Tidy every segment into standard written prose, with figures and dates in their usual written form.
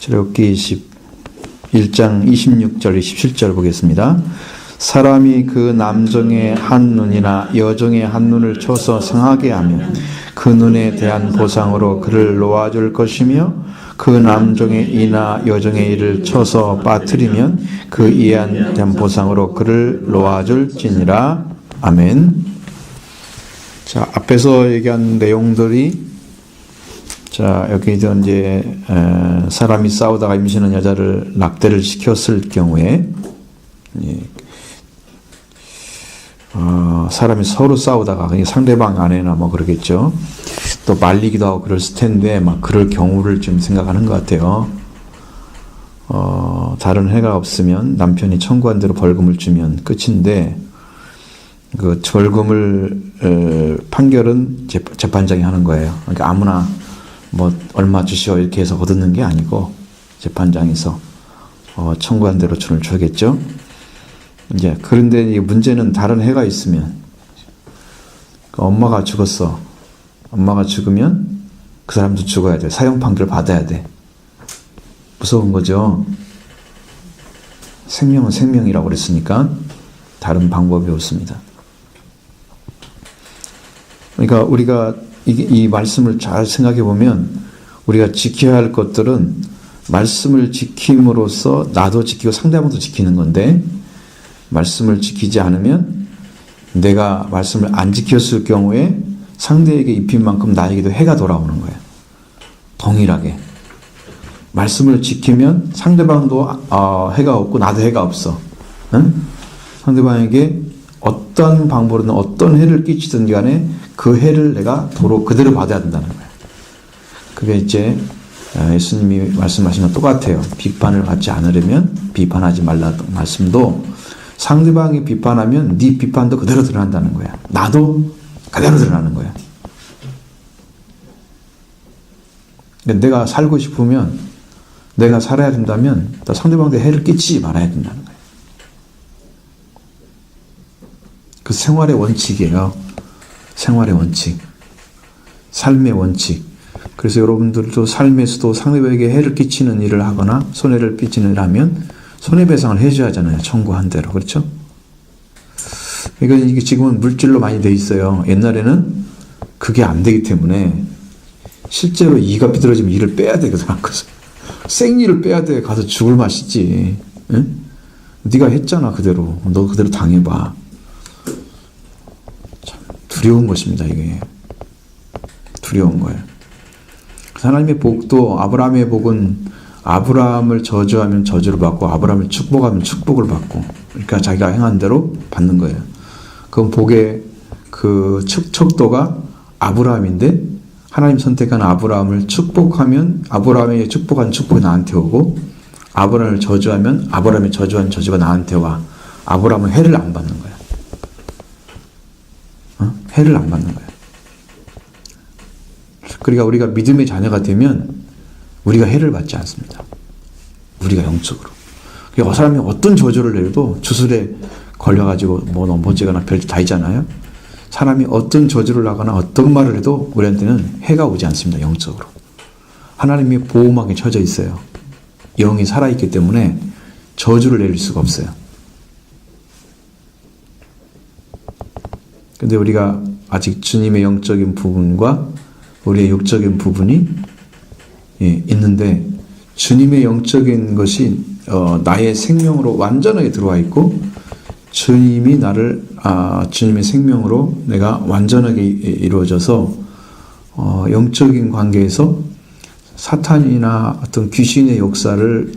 출애굽기 1장 26절 27절 보겠습니다. 사람이 그 남종의 한 눈이나 여종의 한 눈을 쳐서 상하게 하면 그 눈에 대한 보상으로 그를 놓아줄 것이며 그 남종의 이나 여종의 이를 쳐서 빠뜨리면 그 이에 대한 보상으로 그를 놓아줄지니라. 아멘. 자, 앞에서 얘기한 내용들이, 자, 여기서 이제 사람이 싸우다가 임신한 여자를 낙태를 시켰을 경우에, 사람이 서로 싸우다가 상대방 아내나 뭐 그러겠죠. 또 말리기도 하고 그랬을 텐데 막 그럴 경우를 좀 생각하는 것 같아요. 다른 해가 없으면 남편이 청구한 대로 벌금을 주면 끝인데, 그 벌금을 판결은 재판장이 하는 거예요. 그러니까 아무나 뭐 얼마 주시오 이렇게 해서 얻는 게 아니고 재판장에서 청구한 대로 돈을 줘야겠죠. 이제 그런데 이 문제는 다른 해가 있으면, 그 엄마가 죽었어. 엄마가 죽으면 그 사람도 죽어야 돼. 사형 판결 받아야 돼. 무서운 거죠. 생명은 생명이라고 그랬으니까 다른 방법이 없습니다. 그러니까 우리가 이 말씀을 잘 생각해 보면 우리가 지켜야 할 것들은 말씀을 지킴으로써 나도 지키고 상대방도 지키는 건데, 말씀을 지키지 않으면 내가 말씀을 안 지켰을 경우에 상대에게 입힌 만큼 나에게도 해가 돌아오는 거예요. 동일하게. 말씀을 지키면 상대방도 해가 없고 나도 해가 없어. 응? 상대방에게 어떤 방법으로든 어떤 해를 끼치든 간에 그 해를 내가 도로 그대로 받아야 된다는 거예요. 그게 이제 예수님이 말씀하신 것 똑같아요. 비판을 받지 않으려면 비판하지 말라는 말씀도, 상대방이 비판하면 네 비판도 그대로 드러난다는 거야. 나도 그대로 드러나는 거야. 내가 살고 싶으면, 내가 살아야 된다면 상대방한테 해를 끼치지 말아야 된다는 거야. 그 생활의 원칙이에요. 생활의 원칙. 삶의 원칙. 그래서 여러분들도 삶에서도 상대방에게 해를 끼치는 일을 하거나 손해를 끼치는 일을 하면 손해배상을 해줘야 하잖아요. 청구한 대로. 그렇죠? 그러니까 이게 지금은 물질로 많이 돼 있어요. 옛날에는 그게 안 되기 때문에 실제로 이가 비틀어지면 이를 빼야 되거든. 생이를 빼야 돼. 가서 죽을 맛이지. 응? 네가 했잖아. 그대로. 너 그대로 당해봐. 참 두려운 것입니다. 이게. 두려운 거예요. 하나님의 복도, 아브라함의 복은 아브라함을 저주하면 저주를 받고 아브라함을 축복하면 축복을 받고, 그러니까 자기가 행한 대로 받는 거예요. 그럼 복의 그 척도가 아브라함인데, 하나님 선택한 아브라함을 축복하면 아브라함에게 축복한 축복이 나한테 오고, 아브라함을 저주하면 아브라함이 저주한 저주가 나한테 와. 아브라함은 해를 안 받는 거야. 해를 안 받는 거야. 그러니까 우리가 믿음의 자녀가 되면 우리가 해를 받지 않습니다. 우리가 영적으로. 그러니까 사람이 어떤 저주를 내려도 주술에 걸려가지고 뭐 넘어지거나 별짓 다 있잖아요. 사람이 어떤 저주를 하거나 어떤 말을 해도 우리한테는 해가 오지 않습니다. 영적으로. 하나님이 보호막에 쳐져 있어요. 영이 살아있기 때문에 저주를 내릴 수가 없어요. 근데 우리가 아직 주님의 영적인 부분과 우리의 육적인 부분이 있는데, 주님의 영적인 것이 나의 생명으로 완전하게 들어와 있고, 주님이 나를 주님의 생명으로 내가 완전하게 이루어져서 영적인 관계에서 사탄이나 어떤 귀신의 역사를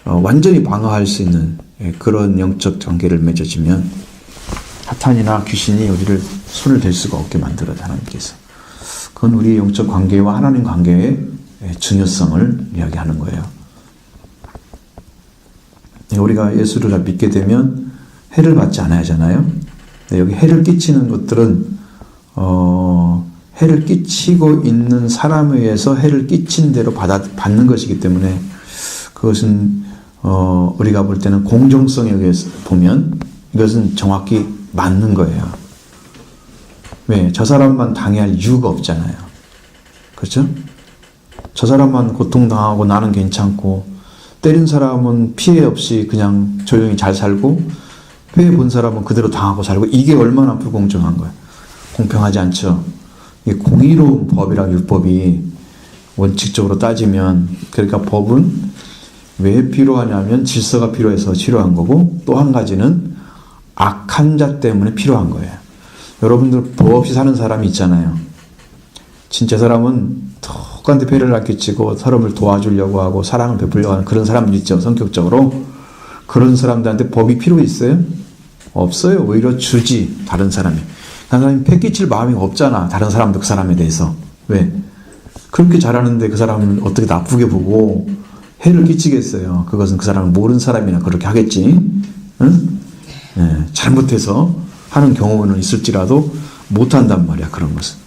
완전히 방어할 수 있는 그런 영적 관계를 맺어지면 사탄이나 귀신이 우리를 손을 댈 수가 없게 만들어요. 하나님께서. 그건 우리의 영적 관계와 하나님 관계의 중요성을 이야기하는 거예요. 우리가 예수를 믿게 되면 해를 받지 않아야 하잖아요. 여기 해를 끼치는 것들은 해를 끼치고 있는 사람에 의해서 해를 끼친 대로 받는 것이기 때문에, 그것은 우리가 볼 때는 공정성에 의해서 보면 이것은 정확히 맞는 거예요. 왜? 저 사람만 당해야 할 이유가 없잖아요. 그렇죠? 저 사람만 고통당하고 나는 괜찮고, 때린 사람은 피해 없이 그냥 조용히 잘 살고, 피해 본 사람은 그대로 당하고 살고, 이게 얼마나 불공정한 거야. 공평하지 않죠. 이게 공의로운 법이랑 율법이 원칙적으로 따지면, 그러니까 법은 왜 필요하냐면 질서가 필요해서 필요한 거고, 또 한 가지는 악한 자 때문에 필요한 거예요. 여러분들 법 없이 사는 사람이 있잖아요. 진짜 사람은 똑같은 배려를 안 끼치고 사람을 도와주려고 하고 사랑을 베풀려고 하는 그런 사람들 있죠. 성격적으로. 그런 사람들한테 법이 필요 있어요? 없어요. 오히려 주지. 다른 사람이. 다른 사람이 패끼칠 마음이 없잖아. 다른 사람도 그 사람에 대해서. 왜? 그렇게 잘하는데 그 사람을 어떻게 나쁘게 보고 해를 끼치겠어요. 그것은 그 사람을 모르는 사람이나 그렇게 하겠지. 응? 네, 잘못해서 하는 경우는 있을지라도 못한단 말이야. 그런 것은.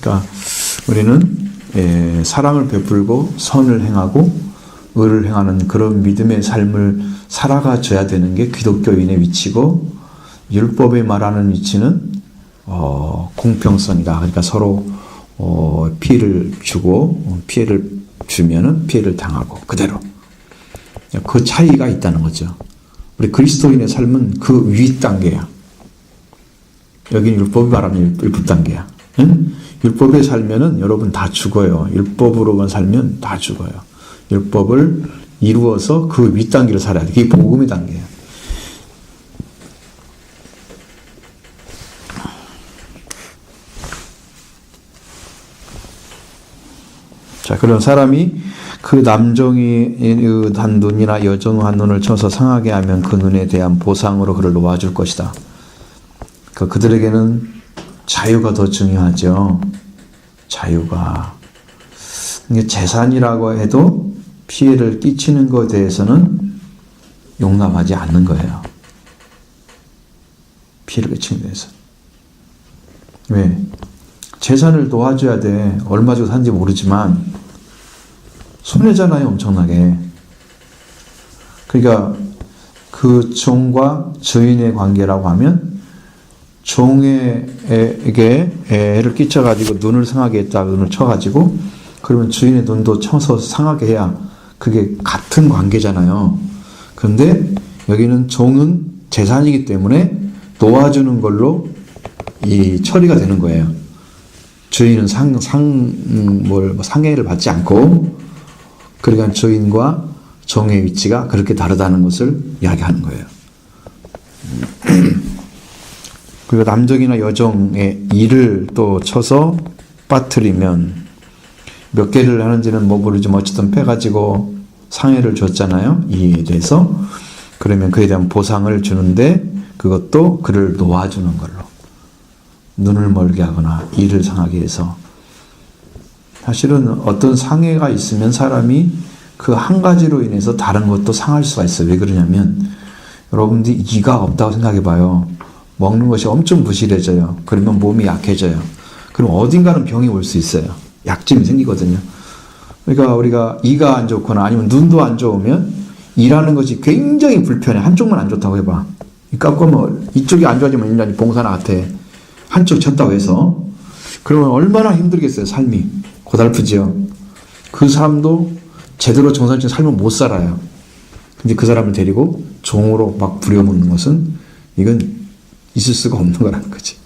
그러니까 우리는 사랑을 베풀고 선을 행하고 의를 행하는 그런 믿음의 삶을 살아가줘야 되는 게 기독교인의 위치고, 율법이 말하는 위치는 공평성이다. 그러니까 서로 피해를 주고 피해를 주면은 피해를 당하고 그대로 그 차이가 있다는 거죠. 우리 그리스도인의 삶은 그 위 단계야. 여기는 율법이 말하는 율법 단계야. 응? 율법에 살면은 여러분 다 죽어요. 율법으로만 살면 다 죽어요. 율법을 이루어서 그 위 단계를 살아야 돼. 그게 복음의 단계야. 자, 그런 사람이 그 남종이 한 눈이나 여종 한 눈을 쳐서 상하게 하면 그 눈에 대한 보상으로 그를 놓아줄 것이다. 그들에게는 자유가 더 중요하죠. 자유가. 재산이라고 해도 피해를 끼치는 것에 대해서는 용납하지 않는 거예요. 피해를 끼치는 데서. 왜? 재산을 도와줘야 돼. 얼마 주고 산지 모르지만 손해잖아요. 엄청나게. 그러니까 그 종과 주인의 관계라고 하면 종에게 애를 끼쳐가지고 눈을 상하게 했다. 눈을 쳐가지고 그러면 주인의 눈도 쳐서 상하게 해야 그게 같은 관계잖아요. 그런데 여기는 종은 재산이기 때문에 도와주는 걸로 이 처리가 되는 거예요. 주인은 상해를 받지 않고, 그러니까 주인과 종의 위치가 그렇게 다르다는 것을 이야기하는 거예요. 그리고 남종이나 여종의 이를 또 쳐서 빠뜨리면, 몇 개를 하는지는 모르지만 어쨌든 패가지고 상해를 줬잖아요. 이에 대해서. 그러면 그에 대한 보상을 주는데 그것도 그를 놓아주는 걸로. 눈을 멀게 하거나 이를 상하게 해서. 사실은 어떤 상해가 있으면 사람이 그 한 가지로 인해서 다른 것도 상할 수가 있어요. 왜 그러냐면 여러분들이 이가 없다고 생각해 봐요. 먹는 것이 엄청 부실해져요. 그러면 몸이 약해져요. 그럼 어딘가는 병이 올 수 있어요. 약점이 생기거든요. 그러니까 우리가 이가 안 좋거나 아니면 눈도 안 좋으면 일하는 것이 굉장히 불편해. 한쪽만 안 좋다고 해봐. 깎으면 이쪽이 안 좋아지면 인간이 봉사나 같아. 한쪽 쳤다고 해서. 그러면 얼마나 힘들겠어요. 삶이. 고달프지요. 그 사람도 제대로 정상적인 삶을 못 살아요. 근데 그 사람을 데리고 종으로 막 부려먹는 것은 이건 있을 수가 없는 거라는 거지.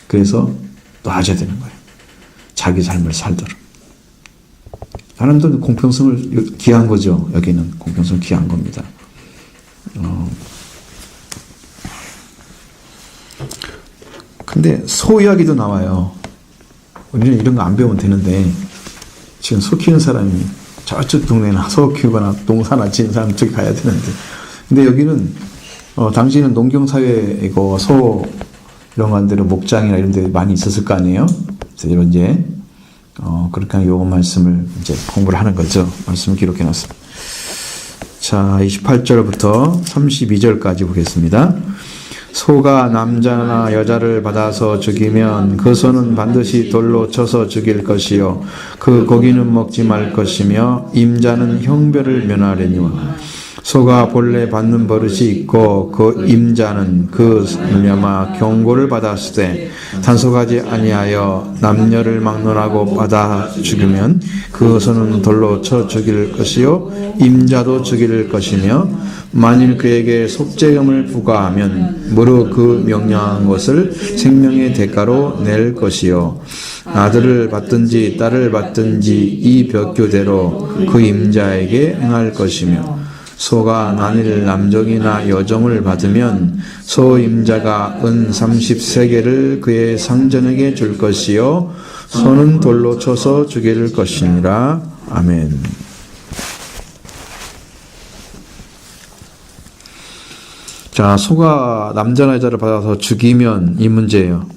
그래서 놔줘야 되는 거예요. 자기 삶을 살도록. 사람들은 공평성을 기한 거죠. 여기는 공평성을 기한 겁니다. 근데 소 이야기도 나와요. 우리는 이런 거 안 배우면 되는데 지금 소 키우는 사람이 저쪽 동네나 소 키우거나 농사나 지은 사람 쪽에 가야 되는데, 근데 여기는 당시에는 농경사회이고 소 이런 것들은 목장이나 이런 데 많이 있었을 거 아니에요. 그래서 이제 그렇게 요 말씀을 이제 공부를 하는 거죠. 말씀을 기록해 놨습니다. 자, 28절부터 32절까지 보겠습니다. 소가 남자나 여자를 받아서 죽이면 그 소는 반드시 돌로 쳐서 죽일 것이요 그 고기는 먹지 말 것이며 임자는 형벌을 면하려니와 소가 본래 받는 버릇이 있고 그 임자는 그 말미암아 경고를 받았을 때 단속하지 아니하여 남녀를 막론하고 받아 죽이면 그 소는 돌로 쳐 죽일 것이요 임자도 죽일 것이며 만일 그에게 속죄금을 부과하면 무릇 그 명령한 것을 생명의 대가로 낼 것이요 아들을 받든지 딸을 받든지 이 벽교대로 그 임자에게 행할 것이며 소가 만일 남종이나 여종을 받으면 소 임자가 은 30세겔을 그의 상전에게 줄 것이요 소는 돌로 쳐서 죽일 것이니라. 아멘. 자, 소가 남자나 여자를 받아서 죽이면 이 문제예요.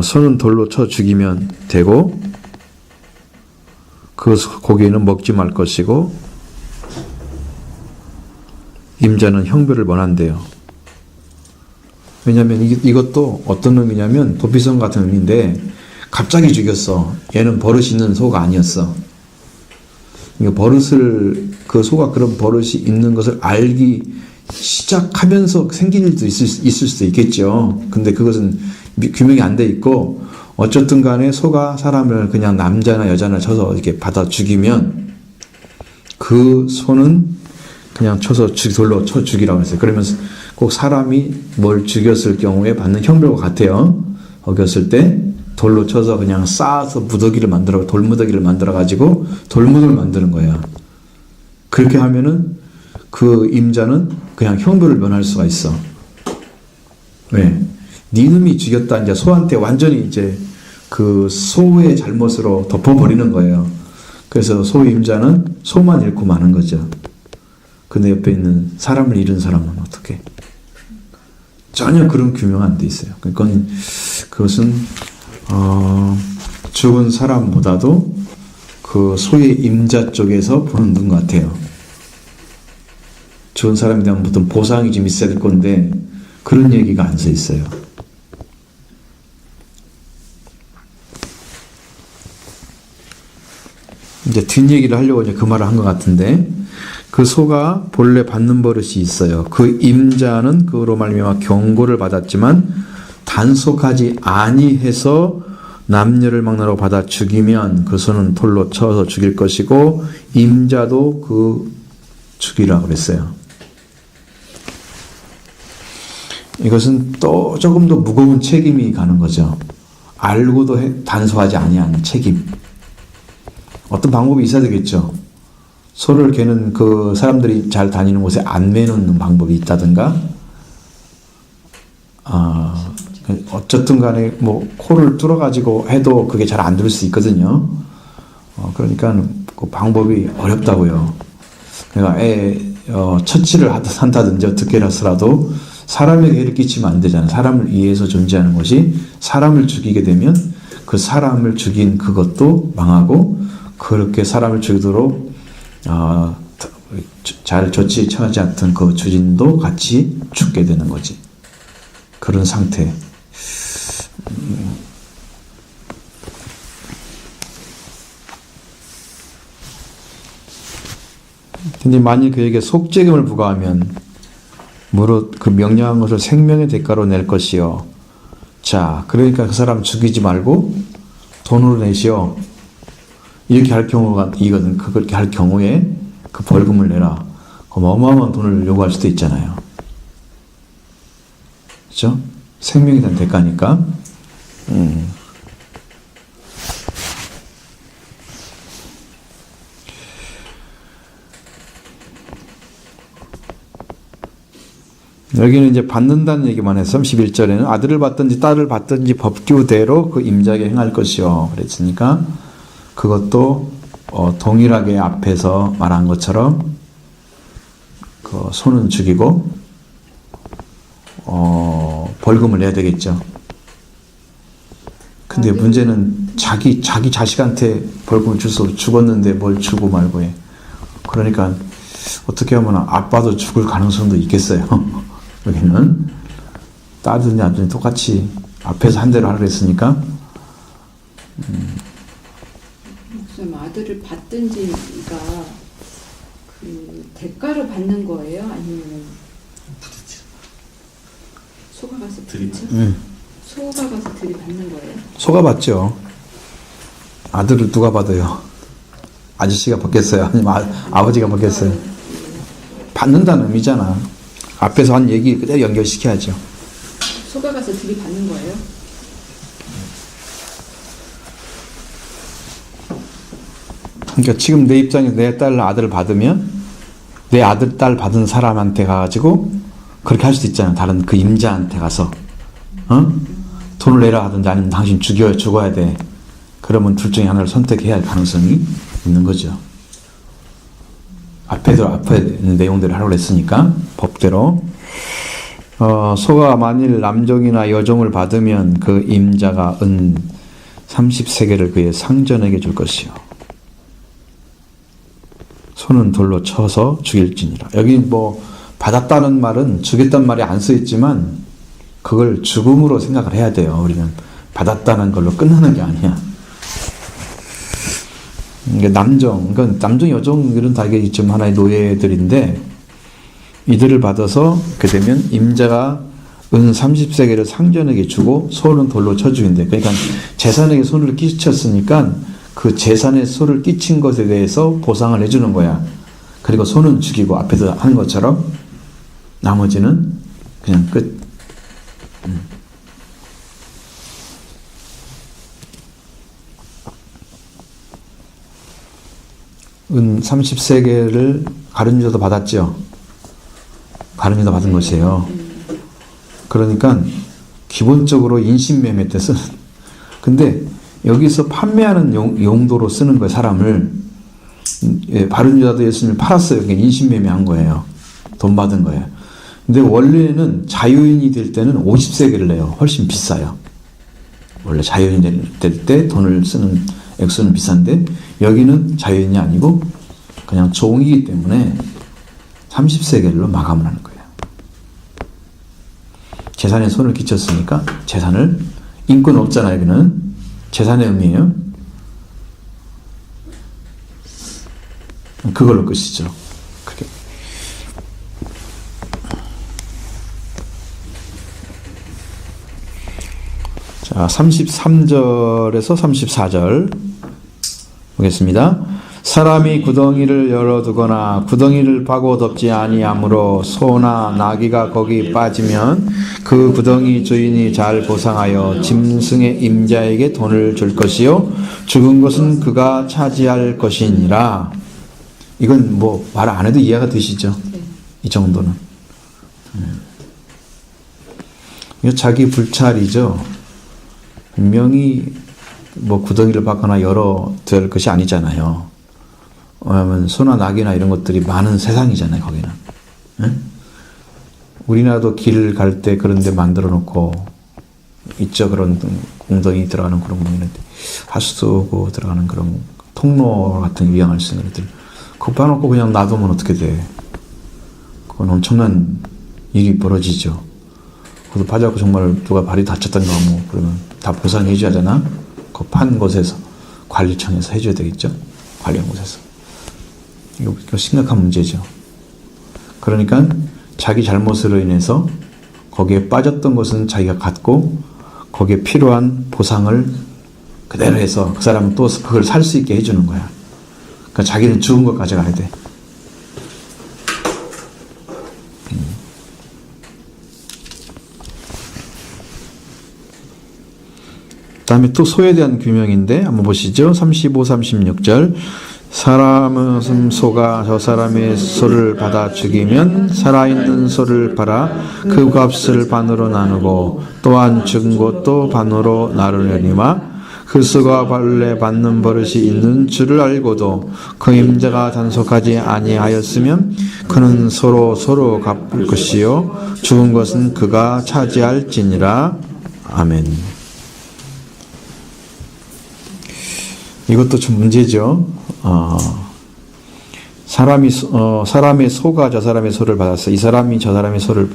소는 돌로 쳐 죽이면 되고 그 고기는 먹지 말 것이고 임자는 형벌을 면한대요. 왜냐하면 이것도 어떤 의미냐면 도피성 같은 의미인데 갑자기 죽였어. 얘는 버릇이 있는 소가 아니었어. 버릇을 그 소가 그런 버릇이 있는 것을 알기 시작하면서 생긴 일도 있을 수도 있겠죠. 근데 그것은 규명이 안 돼 있고 어쨌든 간에 소가 사람을 그냥 남자나 여자나 쳐서 이렇게 받아 죽이면 그 소는 그냥 쳐서 돌로 쳐 죽이라고 했어요. 그러면서 꼭 사람이 뭘 죽였을 경우에 받는 형벌과 같아요. 어겼을 때 돌로 쳐서 그냥 쌓아서 무더기를 만들어 돌무더기를 만들어 가지고 돌무더기를 만드는 거예요. 그렇게 하면은 그 임자는 그냥 형벌을 면할 수가 있어. 왜? 네 놈이 죽였다 이제 소한테 완전히 이제 그 소의 잘못으로 덮어버리는 거예요. 그래서 소 임자는 소만 잃고 마는 거죠. 근데 옆에 있는 사람을 잃은 사람은 어떻게? 전혀 그런 규명 안 돼 있어요. 그것은 죽은 사람보다도 그 소의 임자 쪽에서 보는 것 같아요. 죽은 사람에 대한 어떤 보상이 좀 있어야 될 건데 그런 얘기가 안 써 있어요. 이제 뒷얘기를 하려고 이제 그 말을 한 것 같은데 그 소가 본래 받는 버릇이 있어요. 그 임자는 그로 말미암아 경고를 받았지만 단속하지 아니해서 남녀를 막론하고 받아 죽이면 그 소는 돌로 쳐서 죽일 것이고 임자도 그 죽이라고 그랬어요. 이것은 또 조금 더 무거운 책임이 가는 거죠. 알고도 단속하지 아니한 책임. 어떤 방법이 있어야 되겠죠. 소를 걔는 그 사람들이 잘 다니는 곳에 안 매놓는 방법이 있다든가, 어쨌든 간에 뭐 코를 뚫어가지고 해도 그게 잘 안 들 수 있거든요. 그러니까 그 방법이 어렵다고요. 그러니까 처치를 한다든지 어떻게 해서라도 사람에게 해를 끼치면 안 되잖아요. 사람을 위해서 존재하는 것이 사람을 죽이게 되면 그 사람을 죽인 그것도 망하고 그렇게 사람을 죽이도록 잘 조치 처하지 않던 그 주진도 같이 죽게 되는 거지. 그런 상태. 근데 만일 그에게 속죄금을 부과하면 무릇 그 명령한 것을 생명의 대가로 낼 것이요. 자, 그러니까 그 사람 죽이지 말고 돈으로 내시오. 이렇게 할 경우가 이거든. 그렇게 할 경우에 그 벌금을 내라. 그럼 어마어마한 돈을 요구할 수도 있잖아요. 그렇죠? 생명에 대한 대가니까. 여기는 이제 받는다는 얘기만 해서 31절에는 아들을 받든지 딸을 받든지 법규대로 그 임자에게 행할 것이요. 그랬으니까 그것도 동일하게 앞에서 말한 것처럼 그 소는 죽이고 벌금을 내야 되겠죠. 근데 문제는 자기 자식한테 벌금을 줄수 죽었는데 뭘 주고 말고 해. 그러니까 어떻게 하면 아빠도 죽을 가능성도 있겠어요. 여기는 딸든지 아들든지 똑같이 앞에서 한 대로 하라 그랬으니까. 목사님, 아들을 받든지가 그 대가를 받는 거예요? 아니면 소가 가서 부딪혀? 소가 가서 들이받는 거예요? 소가 받죠. 아들을 누가 받아요? 아저씨가 받겠어요? 아니면 아버지가 받겠어요? 받는다는 의미잖아. 앞에서 한 얘기 그대로 연결시켜야죠. 소가 가서 들이받는 거예요? 그러니까 지금 내 입장에서 내 딸 아들을 받으면 내 아들 딸 받은 사람한테 가가지고 그렇게 할 수도 있잖아. 다른 그 임자한테 가서 돈을 내라 하든지 아니면 당신 죽어야 돼. 그러면 둘 중에 하나를 선택해야 할 가능성이 있는 거죠. 앞에 있는 내용대로 하라고 했으니까 법대로 소가 만일 남종이나 여종을 받으면 그 임자가 은 30세겔을 그의 상전에게 줄 것이요. 소는 돌로 쳐서 죽일지니라. 여기 뭐 받았다는 말은 주겠다는 말이 안 쓰였지만 그걸 죽음으로 생각을 해야 돼요. 우리는 받았다는 걸로 끝나는 게 아니야. 이게 남종, 여종들은 다 이게 좀 하나의 노예들인데 이들을 받아서 그 되면 임자가 은 30세겔을 상전에게 주고 소는 돌로 쳐 죽인대. 그러니까 재산에게 손을 끼쳤으니까 그 재산에 소를 끼친 것에 대해서 보상을 해주는 거야. 그리고 소는 죽이고 앞에서 한 것처럼 나머지는 그냥 끝. 은 30세겔을 가룟유다도 받았죠. 가룟유다 받은 것이에요. 그러니까 기본적으로 인신매매 때 쓰는. 근데 여기서 판매하는 용도로 쓰는 거예요. 사람을. 가룟유다도 예수님을 팔았어요. 그러니까 인신매매한 거예요. 돈 받은 거예요. 근데 원래는 자유인이 될 때는 50세겔을 내요. 훨씬 비싸요. 원래 자유인이 될 때 돈을 쓰는 액수는 비싼데 여기는 자유인이 아니고 그냥 종이기 때문에 30세겔로 마감을 하는 거예요. 재산에 손을 끼쳤으니까 재산을, 인권 없잖아요. 여기는 재산의 의미예요. 그걸로 끝이죠. 그게. 자, 33절에서 34절 보겠습니다. 사람이 구덩이를 열어두거나 구덩이를 파고 덮지 아니하므로 소나 나귀가 거기 빠지면 그 구덩이 주인이 잘 보상하여 짐승의 임자에게 돈을 줄 것이요 죽은 것은 그가 차지할 것이니라. 이건 뭐 말 안 해도 이해가 되시죠? 이 정도는. 이거 자기 불찰이죠. 분명히 뭐 구덩이를 받거나 열어둘 것이 아니잖아요. 왜냐하면 소나 낙이나 이런 것들이 많은 세상이잖아요. 거기는. 응? 우리나라도 길 갈 때 그런 데 만들어 놓고 있죠. 그런 웅덩이 들어가는 그런 부분인데 하수도고 들어가는 그런 통로 같은 위험할 수 있는 것들 그거 봐놓고 그냥 놔두면 어떻게 돼. 그건 엄청난 일이 벌어지죠. 그것도 봐자고 정말 누가 발이 다쳤던가 뭐 그러면 다 보상해 줘야 되나? 그 판 곳에서 관리청에서 해줘야 되겠죠. 관리한 곳에서. 이거 심각한 문제죠. 그러니까 자기 잘못으로 인해서 거기에 빠졌던 것은 자기가 갖고 거기에 필요한 보상을 그대로 해서 그 사람은 또 그걸 살 수 있게 해주는 거야. 그러니까 자기는 죽은 거 가져가야 돼. 다음에 또 소에 대한 규명인데 한번 보시죠. 35, 36절. 사람은 소가 저 사람의 소를 받아 죽이면 살아있는 소를 팔아 그 값을 반으로 나누고 또한 죽은 것도 반으로 나누려니와 그 소가 원래 받는 버릇이 있는 줄을 알고도 그 임자가 단속하지 아니하였으면 그는 서로 갚을 것이요 죽은 것은 그가 차지할지니라. 아멘. 이것도 좀 문제죠. 사람의 소가 저 사람의 소를 받았어. 이 사람이 저 사람의 소를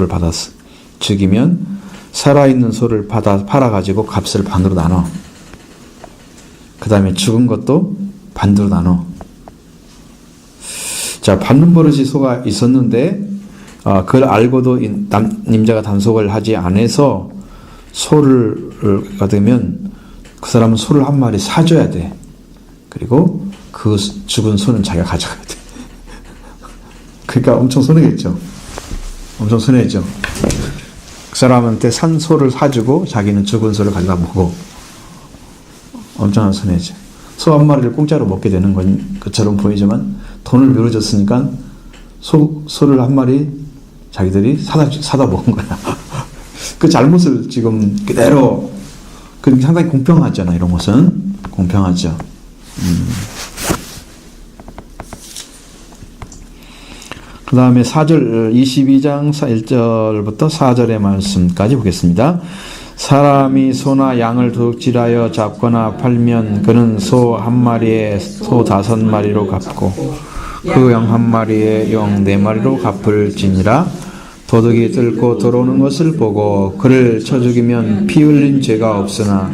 받았어. 죽이면 살아있는 소를 팔아가지고 값을 반으로 나눠. 그 다음에 죽은 것도 반으로 나눠. 자, 받는 버릇이 소가 있었는데, 그걸 알고도 임자가 단속을 하지 않아서 소가 되면 그 사람은 소를 한 마리 사줘야 돼. 그리고 그 죽은 소는 자기가 가져가야 돼. 그러니까 엄청 손해겠죠. 엄청 손해죠. 그 사람한테 산 소를 사주고 자기는 죽은 소를 가져가 먹고 엄청난 손해죠. 소 한 마리를 공짜로 먹게 되는 것처럼 보이지만 돈을 밀어줬으니까 소를 한 마리 자기들이 사다 먹은 거야. 그 잘못을 지금 그대로, 그 상당히 공평하잖아. 이런 것은 공평하죠. 그 다음에 4절, 22장 1절부터 4절의 말씀까지 보겠습니다. 사람이 소나 양을 도둑질하여 잡거나 팔면 그는 소 한 마리에 소 5마리로 갚고 그 양 한 마리에 영 4마리로 갚을지니라. 도둑이 뚫고 들어오는 것을 보고 그를 쳐 죽이면 피 흘린 죄가 없으나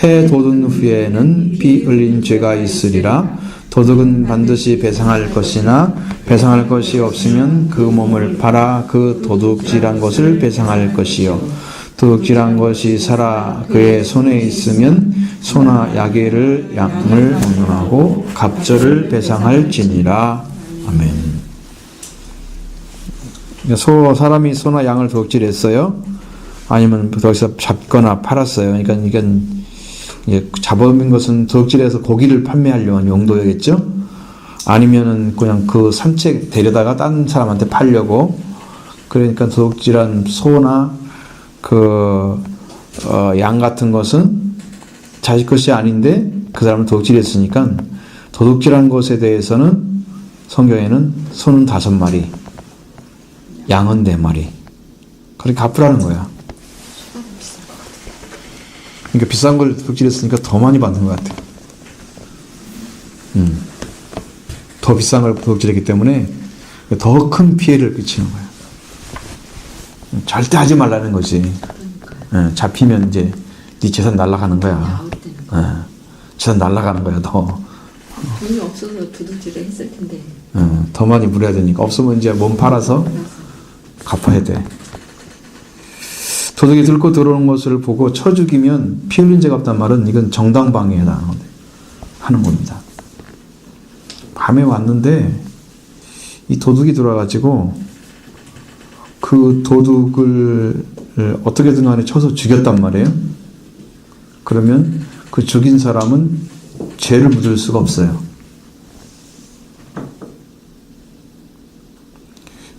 해 돋은 후에는 피 흘린 죄가 있으리라. 도둑은 반드시 배상할 것이나 배상할 것이 없으면 그 몸을 팔아 그 도둑질한 것을 배상할 것이요. 도둑질한 것이 살아 그의 손에 있으면 소나 양을 공론하고 갑절을 배상할지니라. 아멘. 사람이 소나 양을 도둑질했어요. 아니면 거기서 잡거나 팔았어요. 그러니까 이건 잡아먹은 것은 도둑질해서 고기를 판매하려는 용도였겠죠. 아니면은 그냥 그 산책 데려다가 딴 사람한테 팔려고. 그러니까 도둑질한 소나 양 같은 것은 자식 것이 아닌데 그 사람은 도둑질했으니까 도둑질한 것에 대해서는 성경에는 소는 5마리, 양은 4마리. 그렇게 갚으라는 거야. 그러니까 비싼 걸 도둑질했으니까 더 많이 받는 것 같아. 더 비싼 걸 도둑질했기 때문에 더 큰 피해를 끼치는 거야. 절대 하지 말라는 거지. 잡히면 이제 네 재산 날아가는 거야. 재산 날아가는 거야. 더. 돈이 없어서 도둑질을 했을 텐데. 더 많이 물어야 되니까. 없으면 이제 몸 팔아서 갚아야 돼. 도둑이 들고 들어오는 것을 보고 쳐 죽이면 피 흘린 죄가 없단 말은 이건 정당방위에 하는 겁니다. 밤에 왔는데 이 도둑이 들어와가지고 그 도둑을 어떻게든 간에 쳐서 죽였단 말이에요. 그러면 그 죽인 사람은 죄를 묻을 수가 없어요.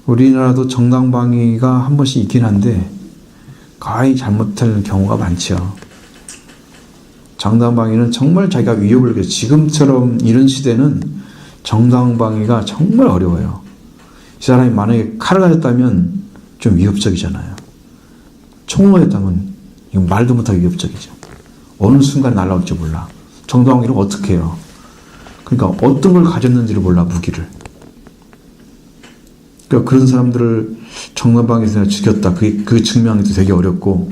우리나라도 정당방위가 한 번씩 있긴 한데 거의 잘못할 경우가 많죠. 정당방위는 정말 자기가 위협을, 지금처럼 이런 시대는 정당방위가 정말 어려워요. 이 사람이 만약에 칼을 가졌다면 좀 위협적이잖아요. 총을 가졌다면 이건 말도 못하게 위협적이죠. 어느 순간 날아올지 몰라. 정당방위를 어떻게 해요? 그러니까 어떤 걸 가졌는지를 몰라, 무기를. 그러니까 그런 사람들을 정당방위에서 죽였다. 그 증명하기도 되게 어렵고,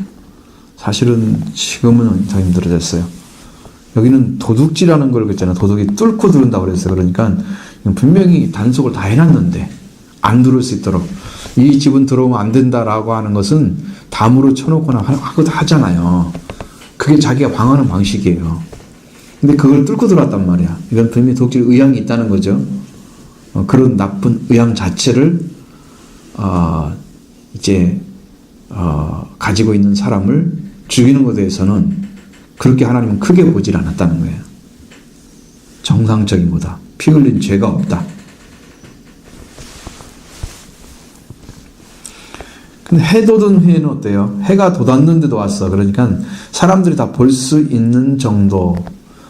사실은 지금은 더 힘들어졌어요. 여기는 도둑질하는 걸 그랬잖아요. 도둑이 뚫고 들어온다고 그랬어요. 그러니까 분명히 단속을 다 해놨는데 안 들어올 수 있도록, 이 집은 들어오면 안 된다라고 하는 것은 담으로 쳐놓거나 하잖아요. 그게 자기가 방어하는 방식이에요. 근데 그걸 뚫고 들어왔단 말이야. 이건 분명히 도둑질 의향이 있다는 거죠. 그런 나쁜 의향 자체를 가지고 있는 사람을 죽이는 것에 대해서는 그렇게 하나님은 크게 보질 않았다는 거예요. 정상적인 거다. 피 흘린 죄가 없다. 근데 해 돋은 후에는 어때요? 해가 돋았는데도 왔어. 그러니까 사람들이 다 볼 수 있는 정도,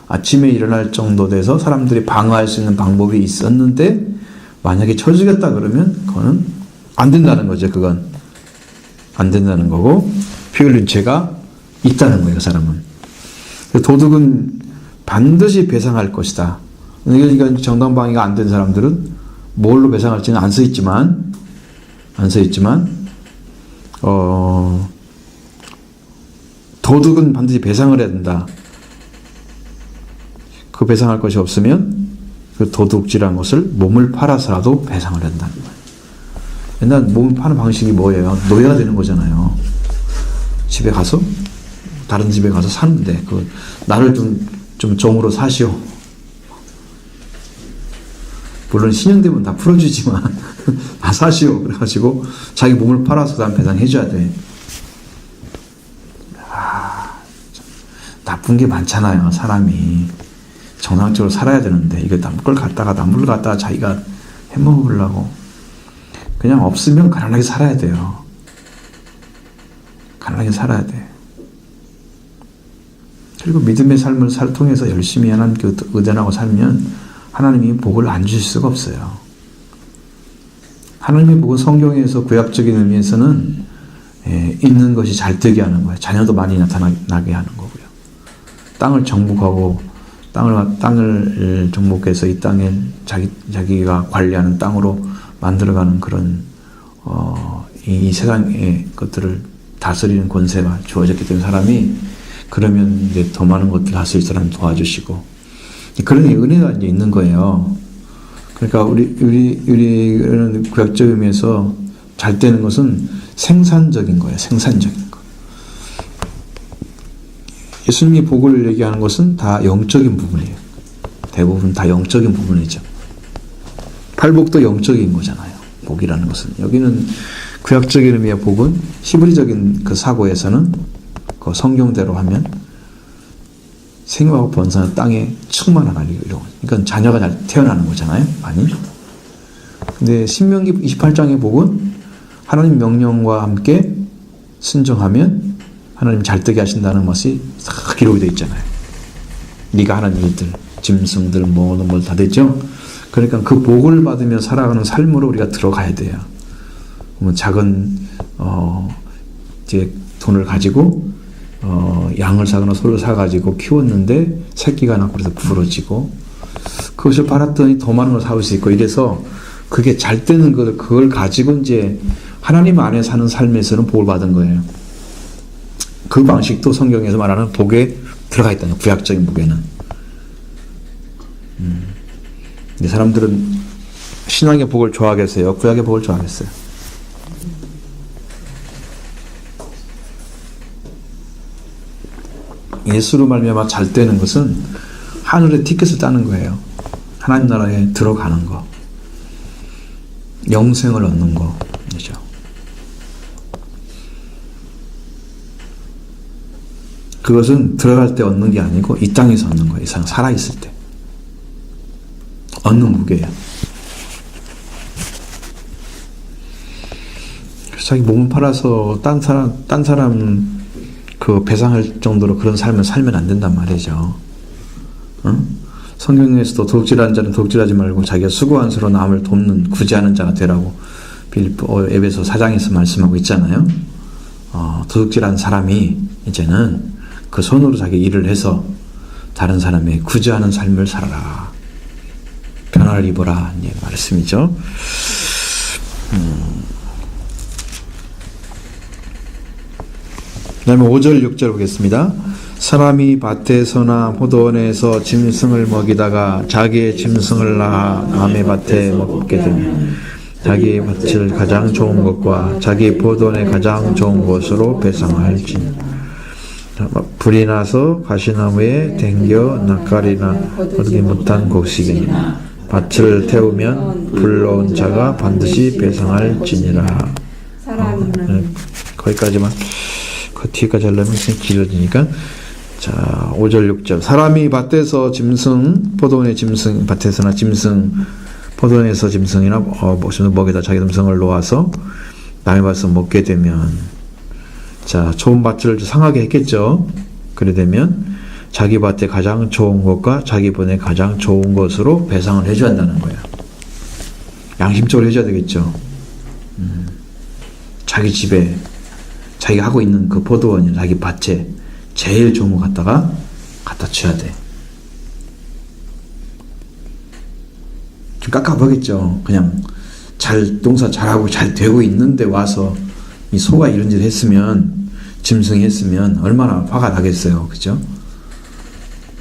아침에 일어날 정도 돼서 사람들이 방어할 수 있는 방법이 있었는데 만약에 쳐 죽였다 그러면 그거는 안 된다는 거죠. 그건 안 된다는 거고, 피 흘린 죄가 있다는 거예요. 그 사람은. 도둑은 반드시 배상할 것이다. 그러니까 정당방위가 안 된 사람들은 뭘로 배상할지는 안 써있지만 도둑은 반드시 배상을 해야 된다. 그 배상할 것이 없으면 그 도둑질한 것을 몸을 팔아서라도 배상을 한다는 거예요. 옛날 몸을 파는 방식이 뭐예요? 노예가 되는 거잖아요. 집에 가서 다른 집에 가서 사는데 그 나를 좀 종으로 사시오. 물론 신용되면 다 풀어주지만 다 사시오. 그래가지고 자기 몸을 팔아서 다 배상해줘야 돼. 나쁜 게 많잖아요. 사람이 정상적으로 살아야 되는데 이거 남 걸 갖다가 남을 갖다가 자기가 해먹으려고 그냥 없으면 가난하게 살아야 돼요. 가난하게 살아야 돼. 그리고 믿음의 삶을 통해서 열심히 하나님께 의존하고 살면 하나님이 복을 안 주실 수가 없어요. 하나님의 복은 성경에서 구약적인 의미에서는 있는 것이 잘 되게 하는 거예요. 자녀도 많이 나타나게 하는 거고요. 땅을 정복하고 땅을 정복해서 이 땅에 자기가 관리하는 땅으로 만들어가는 그런 이 세상의 것들을 다스리는 권세가 주어졌기 때문에 사람이 그러면 이제 더 많은 것들을 할 수 있을 사람 도와주시고 그런 은혜가 이제 있는 거예요. 그러니까 우리는 구약적 의미에서 잘 되는 것은 생산적인 거예요. 생산적인 거. 예수님이 복을 얘기하는 것은 다 영적인 부분이에요. 대부분 다 영적인 부분이죠. 팔복도 영적인 거잖아요. 복이라는 것은. 여기는 구약적인 의미의 복은 히브리적인 그 사고에서는 그 성경대로 하면 생육하고 번성한 땅에 충만하다 이런 거. 그러니까 자녀가 잘 태어나는 거잖아요. 많이. 근데 신명기 28장의 복은 하나님 명령과 함께 순종하면 하나님 잘 되게 하신다는 것이 다 기록이 되어 있잖아요. 네가 하는 일들, 짐승들 모든 걸 다 됐죠. 그러니까 그 복을 받으며 살아가는 삶으로 우리가 들어가야 돼요. 그러면 작은 이제 돈을 가지고 양을 사거나 소를 사가지고 키웠는데 새끼가 낳고 그래서 부러지고 그것을 팔았더니 더 많은 걸 사올 수 있고 이래서 그게 잘 되는 걸 그걸 가지고 이제 하나님 안에 사는 삶에서는 복을 받은 거예요. 그 방식도 성경에서 말하는 복에 들어가 있다는 구약적인 복에는. 근데 사람들은 신앙의 복을 좋아하겠어요? 구약의 복을 좋아하겠어요? 예수로 말미암아 잘 되는 것은 하늘의 티켓을 따는 거예요. 하나님 나라에 들어가는 거, 영생을 얻는 거, 그렇죠? 그것은 들어갈 때 얻는 게 아니고 이 땅에서 얻는 거예요. 이 사람 살아있을 때 얻는 무게예요. 그래서 자기 몸을 팔아서 딴 사람 그 배상할 정도로 그런 삶을 살면 안 된단 말이죠. 응? 성경에서도 도둑질하는 자는 도둑질하지 말고 자기가 수고한 수로 남을 돕는 구제하는 자가 되라고 에베소 4장에서 말씀하고 있잖아요. 도둑질한 사람이 이제는 그 손으로 자기 일을 해서 다른 사람의 구제하는 삶을 살아라. 변화를 입어라. 예, 말씀이죠. 그 다음에 5절 6절 보겠습니다. 사람이 밭에서나 포도원에서 짐승을 먹이다가 자기의 짐승을 낳아 남의 밭에 먹게 되면 자기 밭을 가장 좋은 것과 자기 포도원의 가장 좋은 것으로 배상할지니 불이 나서 가시나무에 댕겨 낯가리나 거두지 못한 곡식이니 밭을 태우면 불러온 자가 반드시 배상할지니라. 거기까지만. 그 뒤에까지 하려면 길어지니까. 자, 5절 6절. 사람이 밭에서 짐승, 포도원의 짐승, 밭에서나 짐승, 포도원에서 짐승이나 무슨 먹이다 자기 짐승을 놓아서 남의 밭에서 먹게 되면, 자, 좋은 밭을 상하게 했겠죠. 그래 되면 자기 밭에 가장 좋은 것과 자기 본에 가장 좋은 것으로 배상을 해줘야 한다는 거예요. 양심적으로 해줘야 되겠죠. 자기 집에 자기가 하고 있는 그 포도원이나 자기 밭에 제일 좋은 거 갖다 줘야 돼. 좀 깝깝하겠죠. 그냥 농사 잘하고 잘 되고 있는데 와서 이 소가 이런 짓을 했으면, 짐승이 했으면 얼마나 화가 나겠어요. 그죠?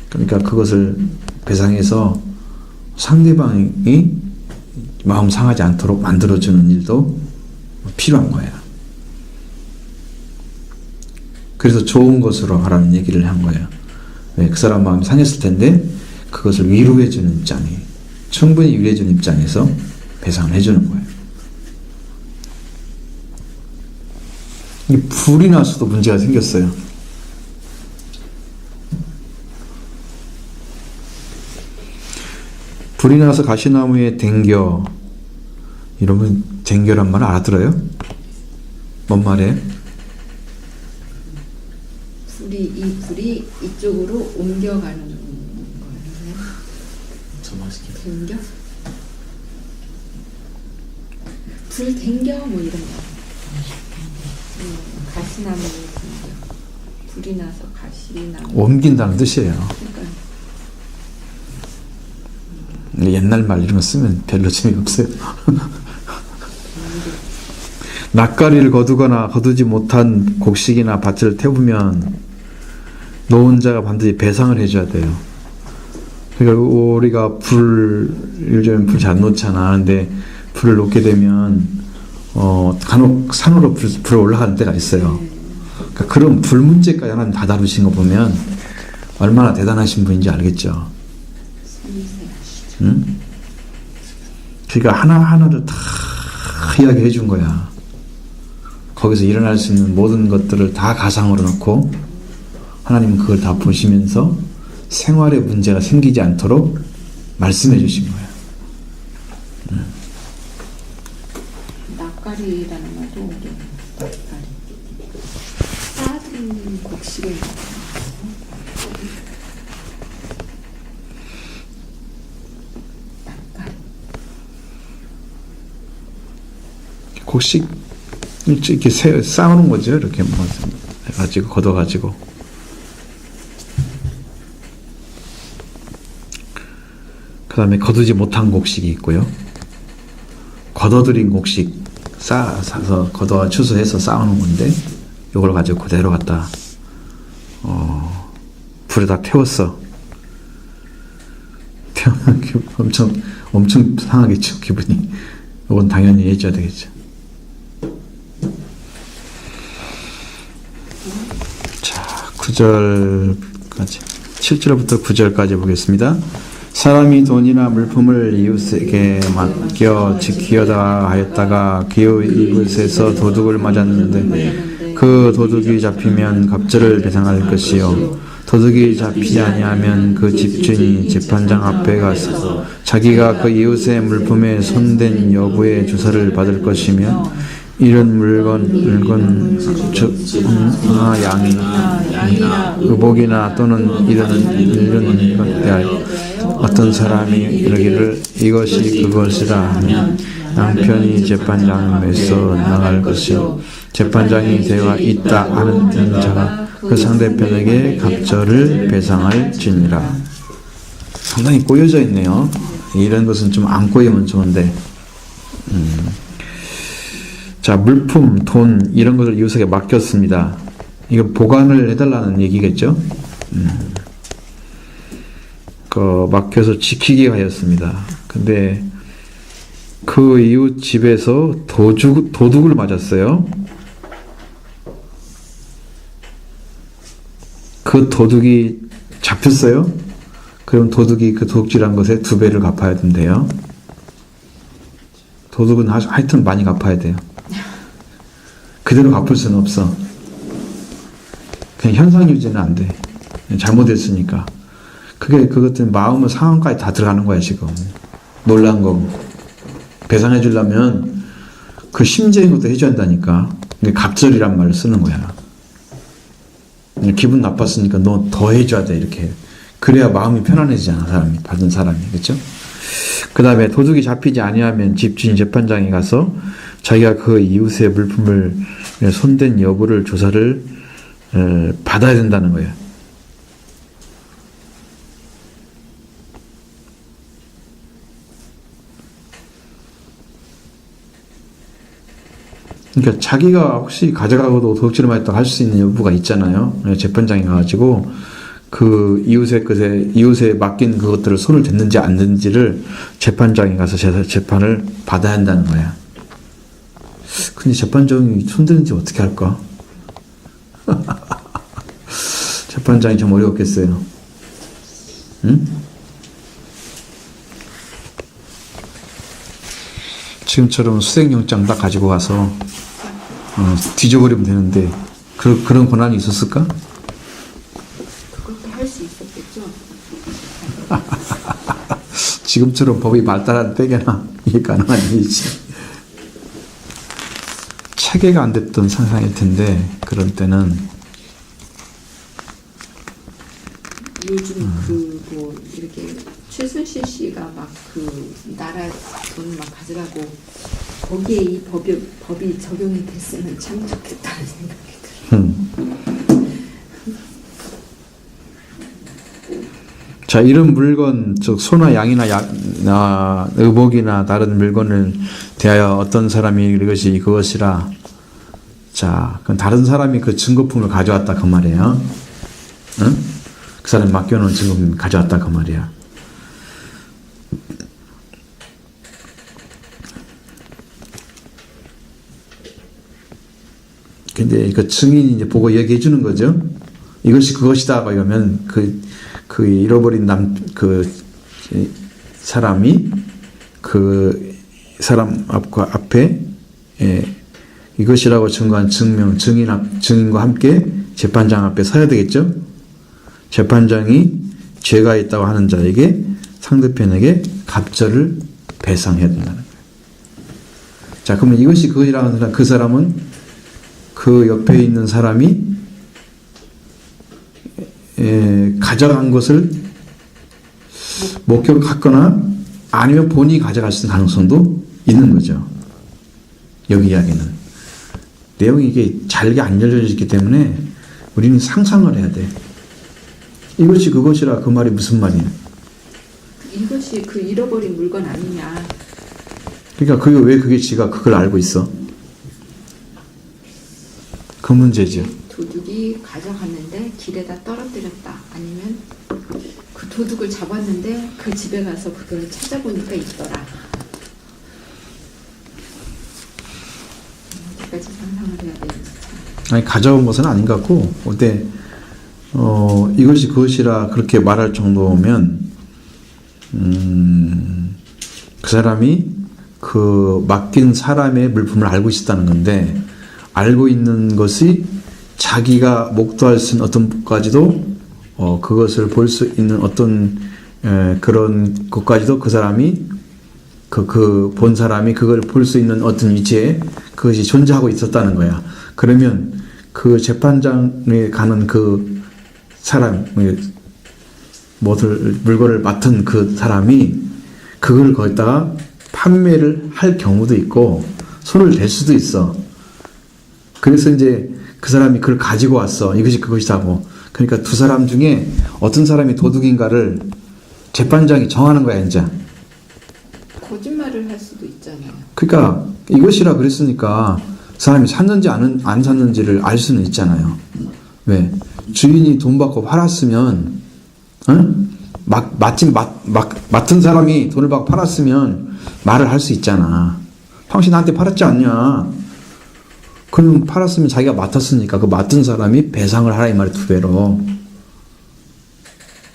그러니까 그것을 배상해서, 그 밭을 더 좋은 밭으로 상대방이 마음 상하지 않도록 만들어주는 일도 필요한 거예요. 그래서 좋은 것으로 하라는 얘기를 한 거예요. 왜? 그 사람 마음이 상했을 텐데 그것을 위로해주는 입장이, 충분히 위로해주는 입장에서 배상을 해주는 거예요. 이 불이 나서도 문제가 생겼어요. 불이 나서 가시나무에 댕겨. 여러분 댕겨란 말 알아들어요? 뭔 말이에요? 이 불이 이쪽으로 옮겨가는 거예요. 저 맛있게. 댕겨? 불 댕겨 뭐 이런 거. 가시나무에 댕겨. 불이 나서 가시나무. 옮긴다는 뜻이에요. 그러니까 옛날 말 이런 거 쓰면 별로 재미없어요. 낯가리를 거두거나 거두지 못한 곡식이나 밭을 태우면 놓은 자가 반드시 배상을 해줘야 돼요. 그러니까 우리가 요즘 불 잘 놓잖아. 근데 불을 놓게 되면 간혹 산으로 불 올라가는 때가 있어요. 그러니까 그런 불 문제까지 하나님 다 다루신 거 보면 얼마나 대단하신 분인지 알겠죠. 응? 그러니까 하나하나를 다 이야기해 준 거야. 거기서 일어날 수 있는 모든 것들을 다 가상으로 놓고 하나님은 그걸 다 보시면서 생활에 문제가 생기지 않도록 말씀해 주신 거예요. 낯가리라는 말도 낯가리. 쌓아둔 곡식을 낯가리. 곡식 이렇게 쌓아놓은 거죠. 이렇게 뭐 해가지고 걷어가지고. 그 다음에 거두지 못한 곡식이 있고요. 걷어들인 곡식 사서 걷어와 추수해서 쌓아놓은 건데 이걸 가지고 그대로 갖다 불에다 태웠어. 태우면 엄청 상하겠죠, 기분이. 이건 당연히 해줘야 되겠죠. 자, 9절까지 7절부터 9절까지 보겠습니다. 사람이 돈이나 물품을 이웃에게 맡겨 지키려다 하였다가 그 이웃에서 도둑을 맞았는데 그 도둑이 잡히면 갑절을 배상할 것이요 도둑이 잡히지 아니하면 그 집주인이 재판장 앞에 가서 자기가 그 이웃의 물품에 손댄 여부의 조사를 받을 것이며 이런 물건 즉 양이 의복이나 또는 이런 것에 대하여 어떤 사람이 이르기를 이것이 그것이라 하면 양편이 재판장에서 나갈 것이요 재판장이 대화 있다 하는 자가 그 상대편에게 갑절을 배상할지니라. 상당히 꼬여져 있네요. 이런 것은 좀 안 꼬이면 좋은데 자, 물품, 돈 이런 것을 이웃에게 맡겼습니다. 이거 보관을 해달라는 얘기겠죠? 맡겨서 지키게 하였습니다. 근데 그 이웃 집에서 도둑을 맞았어요. 그 도둑이 잡혔어요. 그럼 도둑이 그 도둑질한 것에 2배를 갚아야 된대요. 도둑은 하여튼 많이 갚아야 돼요. 그대로 갚을 수는 없어. 그냥 현상 유지는 안 돼. 잘못했으니까. 그것들 마음의 상황까지 다 들어가는 거야, 지금. 놀란 거고. 배상해 주려면 그 심적인 것도 해줘야 한다니까. 갑절이란 말을 쓰는 거야. 기분 나빴으니까 너 더 해줘야 돼, 이렇게. 그래야 마음이 편안해지잖아, 받은 사람이. 그렇죠? 그 다음에 도둑이 잡히지 아니하면 집주인 재판장에 가서 자기가 그 이웃의 물품을 손댄 여부를 조사를 받아야 된다는 거예요. 그러니까 자기가 혹시 가져가고도 도둑질을 했다고 할 수 있는 여부가 있잖아요. 재판장에 가가지고 그 이웃에 맡긴 그것들을 손을 댔는지 안 댔는지를 재판장에 가서 재판을 받아야 한다는 거야. 근데 재판장이 손 드는지 어떻게 할까? 재판장이 좀 어려웠겠어요. 응? 지금처럼 수색영장 딱 가지고 가서 뒤져버리면 되는데 그런 권한이 있었을까? 그것도 할 수 있었겠죠. 지금처럼 법이 발달한 때게나 이게 가능한 일이지. 체계가 안 됐던 상상일 텐데 그런 때는 요즘 뭐 이렇게 최순실 씨가 막 그 나라 돈 막 가져가고 거기에 이 법이 적용이 됐으면 참 좋겠다는 생각이 들어요. 자, 이런 물건, 즉 소나 양이나 의복이나 다른 물건을 대하여 어떤 사람이 이것이 그것이라. 자, 그건 다른 사람이 그 증거품을 가져왔다 그 말이에요. 응? 그 사람이 맡겨놓은 증거품을 가져왔다 그 말이야. 근데 그 증인이 이제 보고 얘기해 주는 거죠. 이것이 그것이다. 이러면 그 잃어버린 사람이 그 사람 앞에 이것이라고 증거한 증인과 함께 재판장 앞에 서야 되겠죠. 재판장이 죄가 있다고 하는 자에게 상대편에게 갑절을 배상해야 된다는 거예요. 자, 그러면 이것이 그것이라고 하는 사람, 그 사람은 그 옆에 있는 사람이 가져간 것을 목격했거나 아니면 본인이 가져갈 수 있는 가능성도 있는 거죠. 여기 이야기는. 내용이 이게 잘게 안 열려있기 때문에 우리는 상상을 해야 돼. 이것이 그것이라 그 말이 무슨 말이야? 이것이 그 잃어버린 물건 아니냐. 그러니까 왜 그게 지가 그걸 알고 있어? 그 문제죠. 도둑이 가져갔는데 길에다 떨어뜨렸다. 아니면 그 도둑을 잡았는데 그 집에 가서 그걸 찾아보니까 있더라. 어디까지 상상을 해야 되는지. 아니, 가져온 것은 아닌 것 같고, 근데 이것이 그것이라 그렇게 말할 정도면 그 사람이 그 맡긴 사람의 물품을 알고 있었다는 건데, 알고 있는 것이 자기가 목도할 수 있는 어떤 것까지도 그것을 볼 수 있는 어떤 그런 것까지도 그 사람이 본 사람이 그걸 볼 수 있는 어떤 위치에 그것이 존재하고 있었다는 거야. 그러면 그 재판장에 가는 그 사람, 물건을 맡은 그 사람이 그걸 거기다가 판매를 할 경우도 있고 손을 댈 수도 있어. 그래서 이제 그 사람이 그걸 가지고 왔어. 이것이 그것이다고. 그러니까 두 사람 중에 어떤 사람이 도둑인가를 재판장이 정하는 거야, 이제. 거짓말을 할 수도 있잖아요. 그러니까 이것이라 그랬으니까 사람이 샀는지 안 샀는지를 알 수는 있잖아요. 왜? 주인이 돈 받고 팔았으면, 응? 맡은 사람이 돈을 받고 팔았으면 말을 할 수 있잖아. 당신 나한테 팔았지 않냐? 그럼 팔았으면 자기가 맡았으니까 그 맡은 사람이 배상을 하라 이 말이 2배로.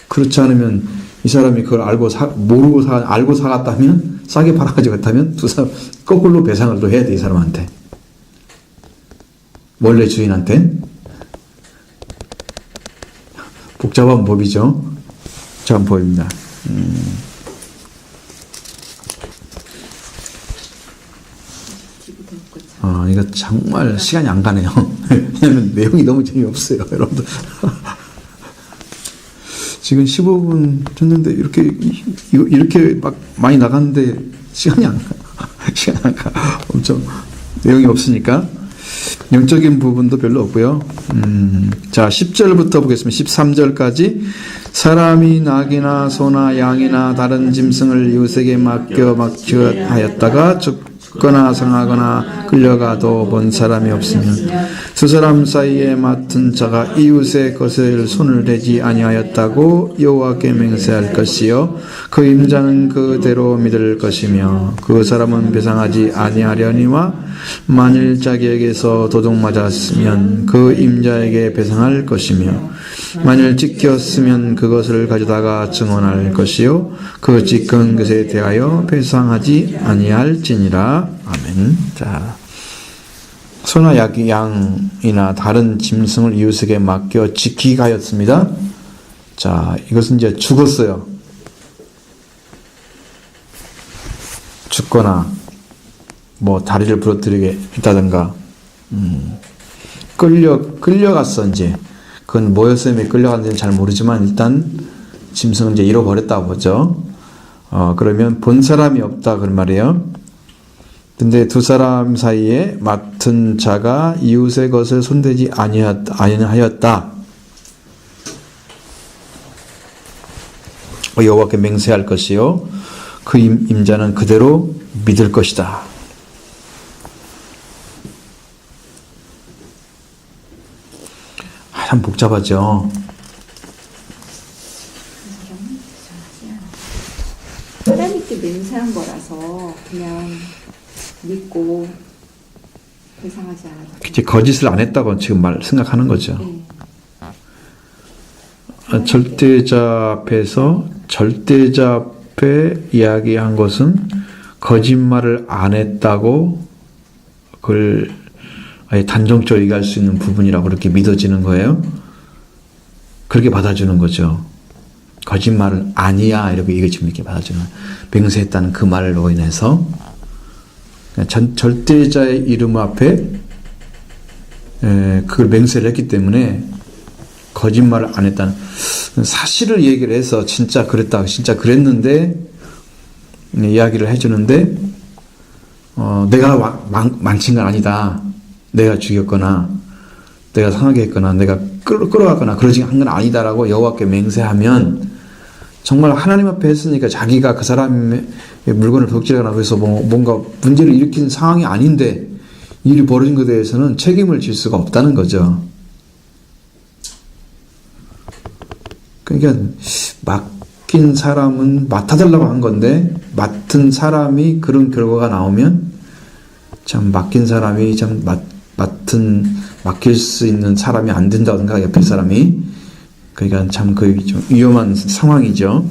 그렇지 않으면 이 사람이 그걸 알고 사갔다면, 싸게 팔아가지고 갔다면 두 사람 거꾸로 배상을 또 해야 돼, 이 사람한테. 원래 주인한테. 복잡한 법이죠. 복잡한 법입니다. 이거 정말 시간이 안 가네요. 왜냐면 내용이 너무 재미없어요, 여러분들. 지금 15분 됐는데 이렇게 막 많이 나갔는데 시간이 안 가. 엄청 내용이 없으니까. 영적인 부분도 별로 없고요. 자, 10절부터 보겠습니다. 13절까지. 사람이 낙이나 소나 양이나 다른 짐승을 이웃에게 맡겨 하였다가 죽거나 상하거나 끌려가도 본 사람이 없으면 두 사람 사이에 맡은 자가 이웃의 것을 손을 대지 아니하였다고 여호와께 맹세할 것이요 그 임자는 그대로 믿을 것이며 그 사람은 배상하지 아니하려니와 만일 자기에게서 도둑 맞았으면 그 임자에게 배상할 것이며 만일 찢겼으면 그것을 가져다가 증언할 것이요 그 찢긴 것에 대하여 배상하지 아니할지니라. 아멘. 자, 소나 양이나 다른 짐승을 이웃에게 맡겨 지키게 하였습니다. 자, 이것은 이제 죽었어요. 죽거나 뭐 다리를 부러뜨리게 했다든가 끌려갔어. 이제 그건 뭐였음에 끌려갔는지는 잘 모르지만 일단 짐승은 이제 잃어버렸다고 보죠. 그러면 본 사람이 없다 그런 말이에요. 근데 두 사람 사이에 맡은 자가 이웃의 것을 손대지 아니하였다. 여호와께 맹세할 것이요 그 임자는 그대로 믿을 것이다. 참 복잡하죠. 하나님께 맹세한 거라서 그냥 믿고 배상하지 않아도. 그치, 거짓을 안 했다고 지금 생각하는 거죠. 네. 절대자 앞에 이야기한 것은 거짓말을 안 했다고 그걸 아예 단정적으로 얘기할 수 있는 부분이라고 그렇게 믿어지는 거예요. 그렇게 받아주는 거죠. 거짓말은 아니야 이렇게 이게 지금 이렇게 받아주는 맹세했다는 그 말로 인해서 절대자의 이름 앞에 그걸 맹세를 했기 때문에 거짓말을 안 했다는 사실을 얘기를 해서 진짜 그랬다 진짜 그랬는데 이야기를 해주는데 내가 망친 건 아니다. 내가 죽였거나 내가 상하게 했거나 내가 끌어갔거나 그러지 한 건 아니다라고 여호와께 맹세하면 정말 하나님 앞에 했으니까 자기가 그 사람의 물건을 도둑질하거나 그래서 뭔가 문제를 일으킨 상황이 아닌데 일이 벌어진 것에 대해서는 책임을 질 수가 없다는 거죠. 그러니까 맡긴 사람은 맡아달라고 한 건데 맡은 사람이 그런 결과가 나오면 참 맡긴 사람이 참 맡길 수 있는 사람이 안 된다든가 옆에 사람이 그러니까 참 그 좀 위험한 상황이죠.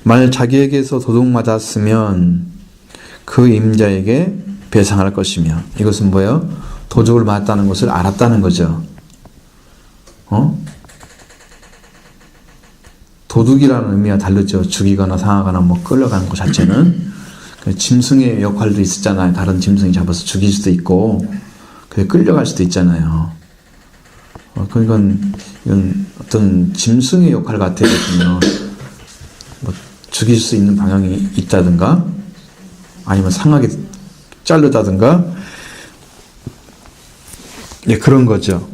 만일 자기에게서 도둑 맞았으면 그 임자에게 배상할 것이며 이것은 뭐예요? 도둑을 맞았다는 것을 알았다는 거죠. 도둑이라는 의미와 다르죠. 죽이거나 상하거나 뭐 끌려가는 것 자체는 짐승의 역할도 있었잖아요. 다른 짐승이 잡아서 죽일 수도 있고 그게 끌려갈 수도 있잖아요. 이건 어떤 짐승의 역할 같아요. 뭐 죽일 수 있는 방향이 있다든가 아니면 상하게 자르다든가 그런 거죠.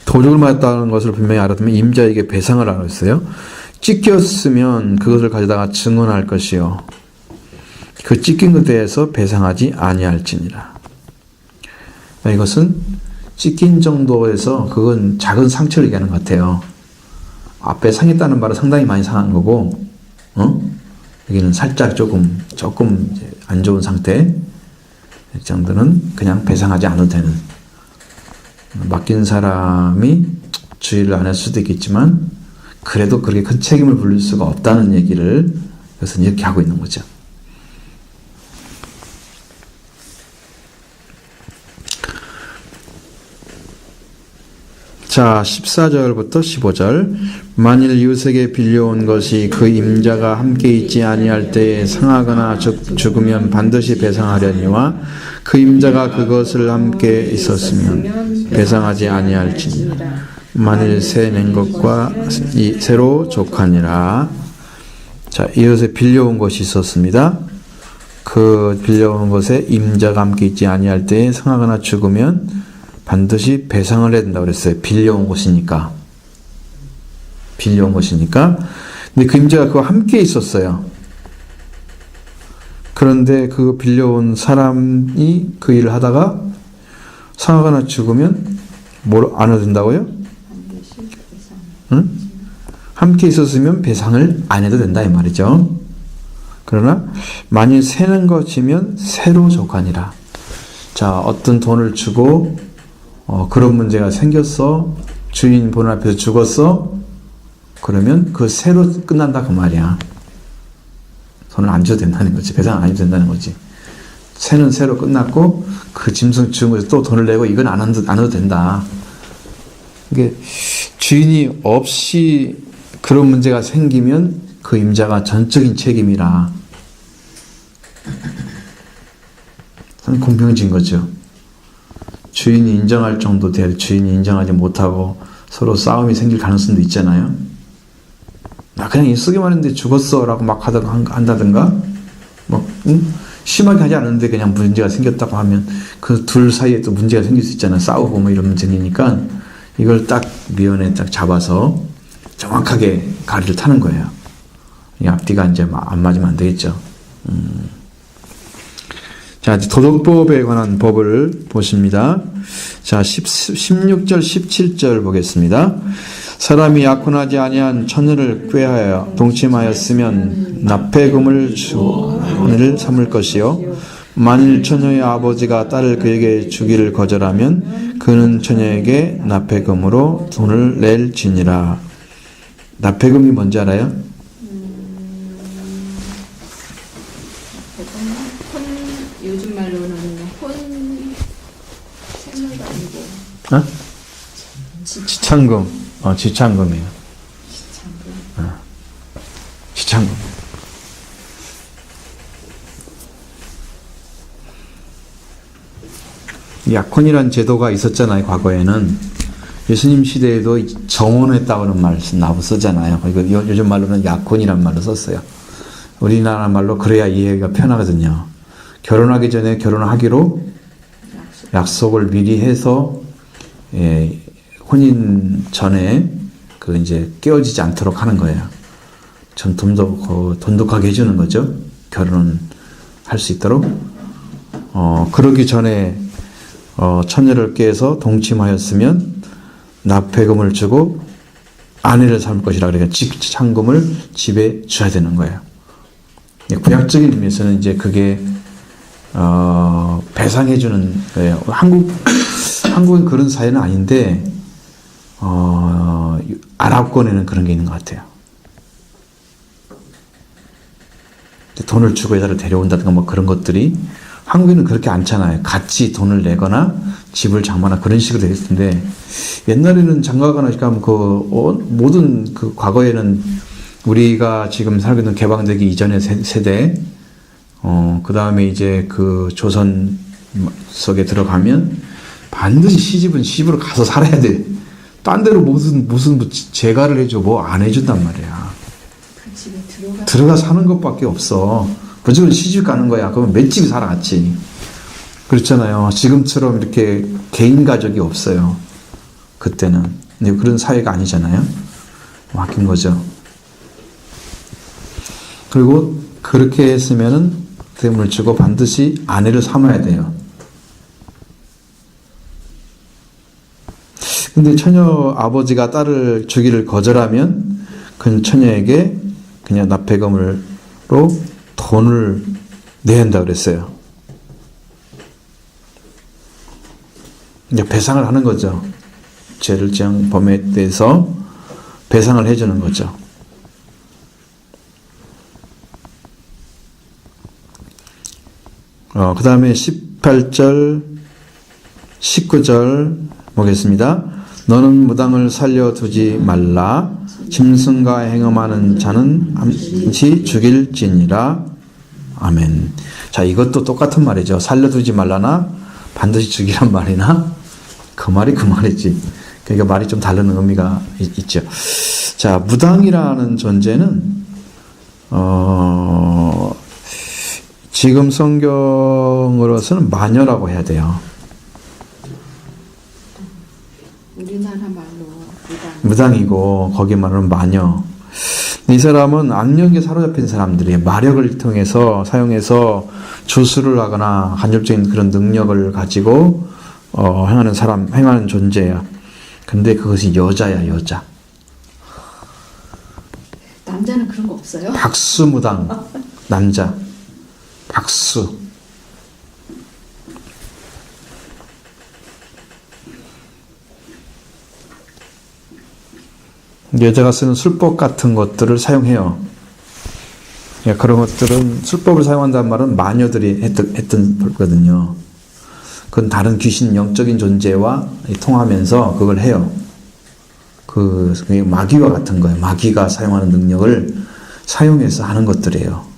도둑을 맞았다는 것을 분명히 알았다면 임자에게 배상을 하라고 했어요. 찢겼으면 그것을 가져다가 증언할 것이요 그 찢긴 것에 대해서 배상하지 아니할지니라. 이것은 찢긴 정도에서 그건 작은 상처를 얘기하는 것 같아요. 앞에 상했다는 말은 상당히 많이 상한 거고 여기는 살짝 조금 이제 안 좋은 상태 이 정도는 그냥 배상하지 않아도 되는 맡긴 사람이 주의를 안 할 수도 있겠지만 그래도 그렇게 큰 책임을 물릴 수가 없다는 얘기를 그래서 이렇게 하고 있는 거죠. 자, 14절부터 15절. 만일 이웃에게 빌려온 것이 그 임자가 함께 있지 아니할 때에 상하거나 죽으면 반드시 배상하려니와 그 임자가 그것을 함께 있었으면 배상하지 아니할지니 만일 새 낸 것과 새로 족하니라. 자, 이웃에 빌려온 것이 있었습니다. 그 빌려온 것에 임자가 함께 있지 아니할 때에 상하거나 죽으면 반드시 배상을 해야 된다고 그랬어요. 빌려온 것이니까. 근데 그 임자가 그와 함께 있었어요. 그런데 그 빌려온 사람이 그 일을 하다가 상하거나 죽으면 뭘 안 얻는다고요? 응? 함께 있었으면 배상을 안 해도 된다 이 말이죠. 그러나 만일 새는 것이면 새로 조관이라. 자, 어떤 돈을 주고 그런 문제가 생겼어. 주인 보는 앞에서 죽었어. 그러면 그 새로 끝난다 그 말이야. 돈을 안 줘도 된다는 거지. 배상 안 해도 된다는 거지. 새는 새로 끝났고 그 짐승 죽은 것에 또 돈을 내고 이건 안 해도 된다. 이게 주인이 없이 그런 문제가 생기면 그 임자가 전적인 책임이라. 공평해진 거죠. 주인이 인정할 정도 될 주인이 인정하지 못하고 서로 싸움이 생길 가능성도 있잖아요. 나 그냥 쓰기만 했는데 죽었어 라고 막 한다든가 뭐 심하게 하지 않았는데 그냥 문제가 생겼다고 하면 그 둘 사이에 또 문제가 생길 수 있잖아요. 싸우고 뭐 이런 문제 생기니까 이걸 딱 미연에 딱 잡아서 정확하게 가리를 타는 거예요. 이 앞뒤가 이제 안 맞으면 안 되겠죠. 자, 도덕법에 관한 법을 보십니다. 자, 16절, 17절 보겠습니다. 사람이 약혼하지 아니한 처녀를 꾀하여 동침하였으면 납폐금을 주를 삼을 것이요. 만일 처녀의 아버지가 딸을 그에게 주기를 거절하면 그는 처녀에게 납폐금으로 돈을 낼지니라. 납폐금이 뭔지 알아요? 요즘 말로는 생물도 아니고 지참금. 지참금이에요. 지참금. 약혼이란 제도가 있었잖아요. 과거에는 예수님 시대에도 정혼했다고는 말씀 쓰잖아요. 요즘 말로는 약혼이란 말로 썼어요. 우리나라 말로 그래야 이해가 편하거든요. 결혼하기 전에 결혼하기로 약속을 미리 해서 혼인 전에 그 이제 깨어지지 않도록 하는 거예요. 좀 돈독하게 해주는 거죠. 결혼을 할 수 있도록. 그러기 전에 처녀를 깨서 동침하였으면 납폐금을 주고 아내를 삼을 것이라 그러니까 직창금을 집에 줘야 되는 거예요. 구약적인 의미에서는 이제 그게 배상해주는 거예요. 한국은 그런 사회는 아닌데 아랍권에는 그런 게 있는 것 같아요. 돈을 주고 여자를 데려온다든가 뭐 그런 것들이 한국에는 그렇게 않잖아요. 같이 돈을 내거나 집을 장만하거나 그런 식으로 되어 있을 텐데 옛날에는 장가가거나 모든 그 과거에는 우리가 지금 살고 있는 개방되기 이전의 세대 그 다음에 이제 그 조선 속에 들어가면 반드시 시집으로 가서 살아야 돼. 딴 데로 무슨 재가를 해줘 뭐 안 해준단 말이야. 그 집에 들어가 사는 것밖에 없어. 무조건 시집 가는 거야. 그러면 맷집이 살아갔지. 그렇잖아요. 지금처럼 이렇게 개인 가족이 없어요. 그때는. 근데 그런 사회가 아니잖아요. 바뀐 거죠. 그리고 그렇게 했으면은 납폐금을 주고 반드시 아내를 삼아야 돼요. 근데 처녀 아버지가 딸을 주기를 거절하면 그 처녀에게 그냥 납폐금으로 돈을 내야 한다 그랬어요. 이제 배상을 하는 거죠. 죄를 지은 범에 대해서 배상을 해주는 거죠. 그 다음에 18절, 19절 보겠습니다. 너는 무당을 살려두지 말라. 짐승과 행음하는 자는 함시 죽일지니라. 아멘. 자, 이것도 똑같은 말이죠. 살려두지 말라나 반드시 죽이란 말이나 그 말이 그 말이지. 그러니까 말이 좀 다른 의미가 있죠. 자, 무당이라는 존재는 지금 성경으로서는 마녀라고 해야 돼요. 우리나라 말로 무당이고 거기 말로는 마녀. 이 사람은 악령에 사로잡힌 사람들이 마력을 통해서 사용해서 주술을 하거나 간접적인 그런 능력을 가지고 행하는 존재야. 근데 그것이 여자야, 여자. 남자는 그런 거 없어요? 박수무당 남자. 박수. 여자가 쓰는 술법 같은 것들을 사용해요. 그런 것들은 술법을 사용한다는 말은 마녀들이 했던 거거든요. 그건 다른 귀신 영적인 존재와 통하면서 그걸 해요. 그게 마귀와 같은 거예요. 마귀가 사용하는 능력을 사용해서 하는 것들이에요.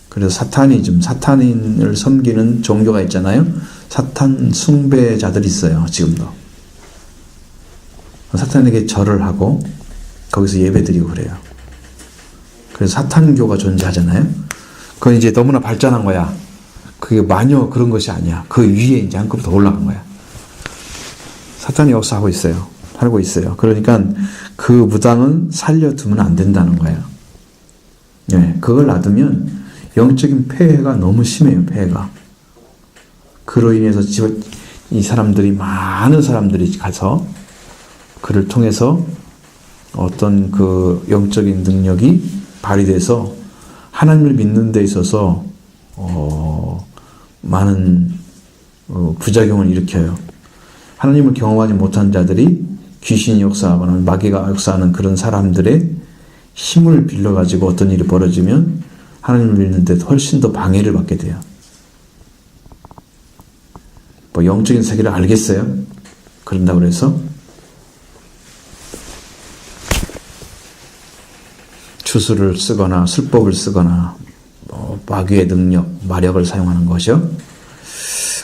그래서 사탄인을 섬기는 종교가 있잖아요. 사탄 숭배자들이 있어요. 지금도. 사탄에게 절을 하고 거기서 예배드리고 그래요. 그래서 사탄교가 존재하잖아요. 그건 이제 너무나 발전한 거야. 그게 마녀 그런 것이 아니야. 그 위에 이제 한 급 더 올라간 거야. 사탄이 역사하고 있어요. 살고 있어요. 그러니까 그 무당은 살려두면 안 된다는 거예요. 네, 그걸 놔두면 영적인 폐해가 너무 심해요. 폐해가. 그로 인해서 이 사람들이 많은 사람들이 가서 그를 통해서 어떤 그 영적인 능력이 발휘돼서 하나님을 믿는 데 있어서 많은 부작용을 일으켜요. 하나님을 경험하지 못한 자들이 귀신이 역사하거나 마귀가 역사하는 그런 사람들의 힘을 빌려가지고 어떤 일이 벌어지면 하나님을 믿는 데 훨씬 더 방해를 받게 돼요. 뭐 영적인 세계를 알겠어요? 그런다고 해서 주술을 쓰거나 술법을 쓰거나 마귀의 능력, 마력을 사용하는 것이요.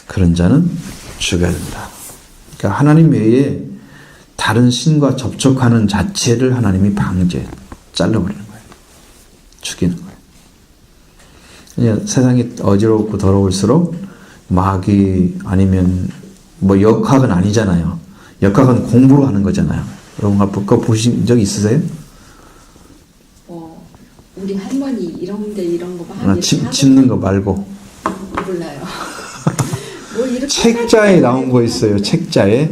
그런 자는 죽여야 된다. 그러니까 하나님 외에 다른 신과 접촉하는 자체를 하나님이 잘라버리는 거예요. 죽이는 거예요. 그냥 세상이 어지럽고 더러울수록 마귀 아니면 뭐 역학은 아니잖아요. 역학은 공부로 하는 거잖아요. 여러분 그거 보신 적 있으세요? 우리 할머니 이런 거만 짚는 거 말고. 몰라요. 뭐 이렇게 책자에 나온 거 있어요. 책자에.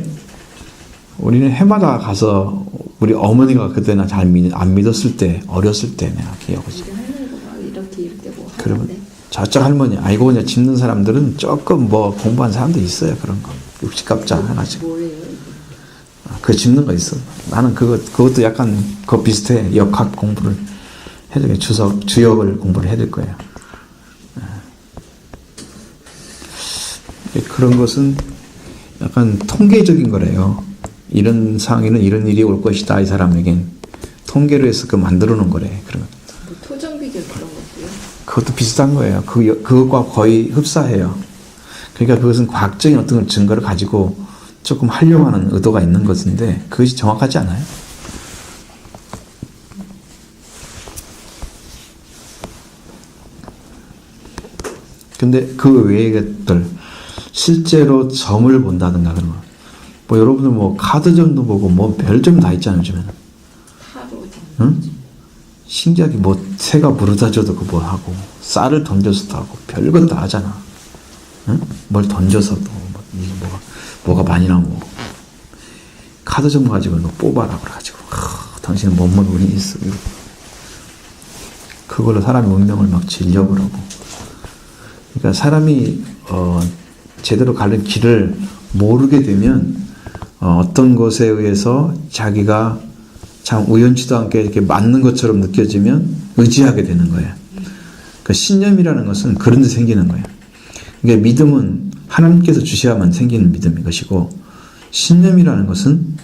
우리는 해마다 가서 우리 어머니가 그때나 잘 안 믿었을 때, 어렸을 때 내가 기억하지. 우리 할머니가 막 이렇게 뭐 그러면 하는데. 저쪽 할머니, 아이고 그냥 짚는 사람들은 조금 뭐 공부한 사람도 있어요. 그런 거. 60갑자 하나씩. 뭐예요? 그 짚는 거 있어. 나는 그것도 약간 그거 비슷해. 역학 공부를 해야 돼. 주역을 공부를 해야 될 거예요. 그런 것은 약간 통계적인 거래요. 이런 상황에는 이런 일이 올 것이다. 이 사람에겐 통계로 해서 그 만들어 놓은 거래. 그런 뭐 토정 비결 그런 것도요? 그것도 비슷한 거예요. 그것과 거의 흡사해요. 그러니까 그것은 과학적인 어떤 증거를 가지고 조금 하려고 하는 의도가 있는 것인데 그것이 정확하지 않아요. 근데 그 외의 것들 실제로 점을 본다든가 그런 거. 뭐 여러분들 뭐 카드점도 보고 뭐 별점 다 있잖아요, 요즘에는. 타로 응? 신기하게 뭐 새가 부르다져도 그거 하고 쌀을 던져서도 하고 별것 다 하잖아. 응? 뭘 던져서도 이게 뭐가 많이 나오고 카드점 가지고 너 뽑아라 그래가지고 당신은 뭔 운이 있어. 그걸로 사람의 운명을 막 질려고 그러고. 그러니까 사람이 제대로 가는 길을 모르게 되면 어떤 것에 의해서 자기가 참 우연치도 않게 이렇게 맞는 것처럼 느껴지면 의지하게 되는 거예요. 그러니까 신념이라는 것은 그런 데 생기는 거예요. 그러니까 믿음은 하나님께서 주셔야만 생기는 믿음인 것이고, 신념이라는 것은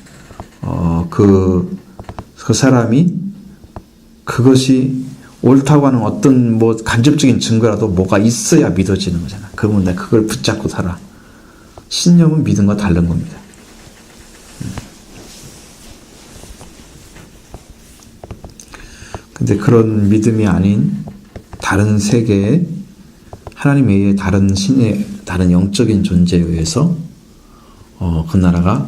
그 사람이 그것이 옳다고 하는 어떤 뭐 간접적인 증거라도 뭐가 있어야 믿어지는 거잖아. 그러면 내가 그걸 붙잡고 살아. 신념은 믿음과 다른 겁니다. 근데 그런 믿음이 아닌 다른 세계에 하나님 외에 다른 신의 다른 영적인 존재에 의해서 그 나라가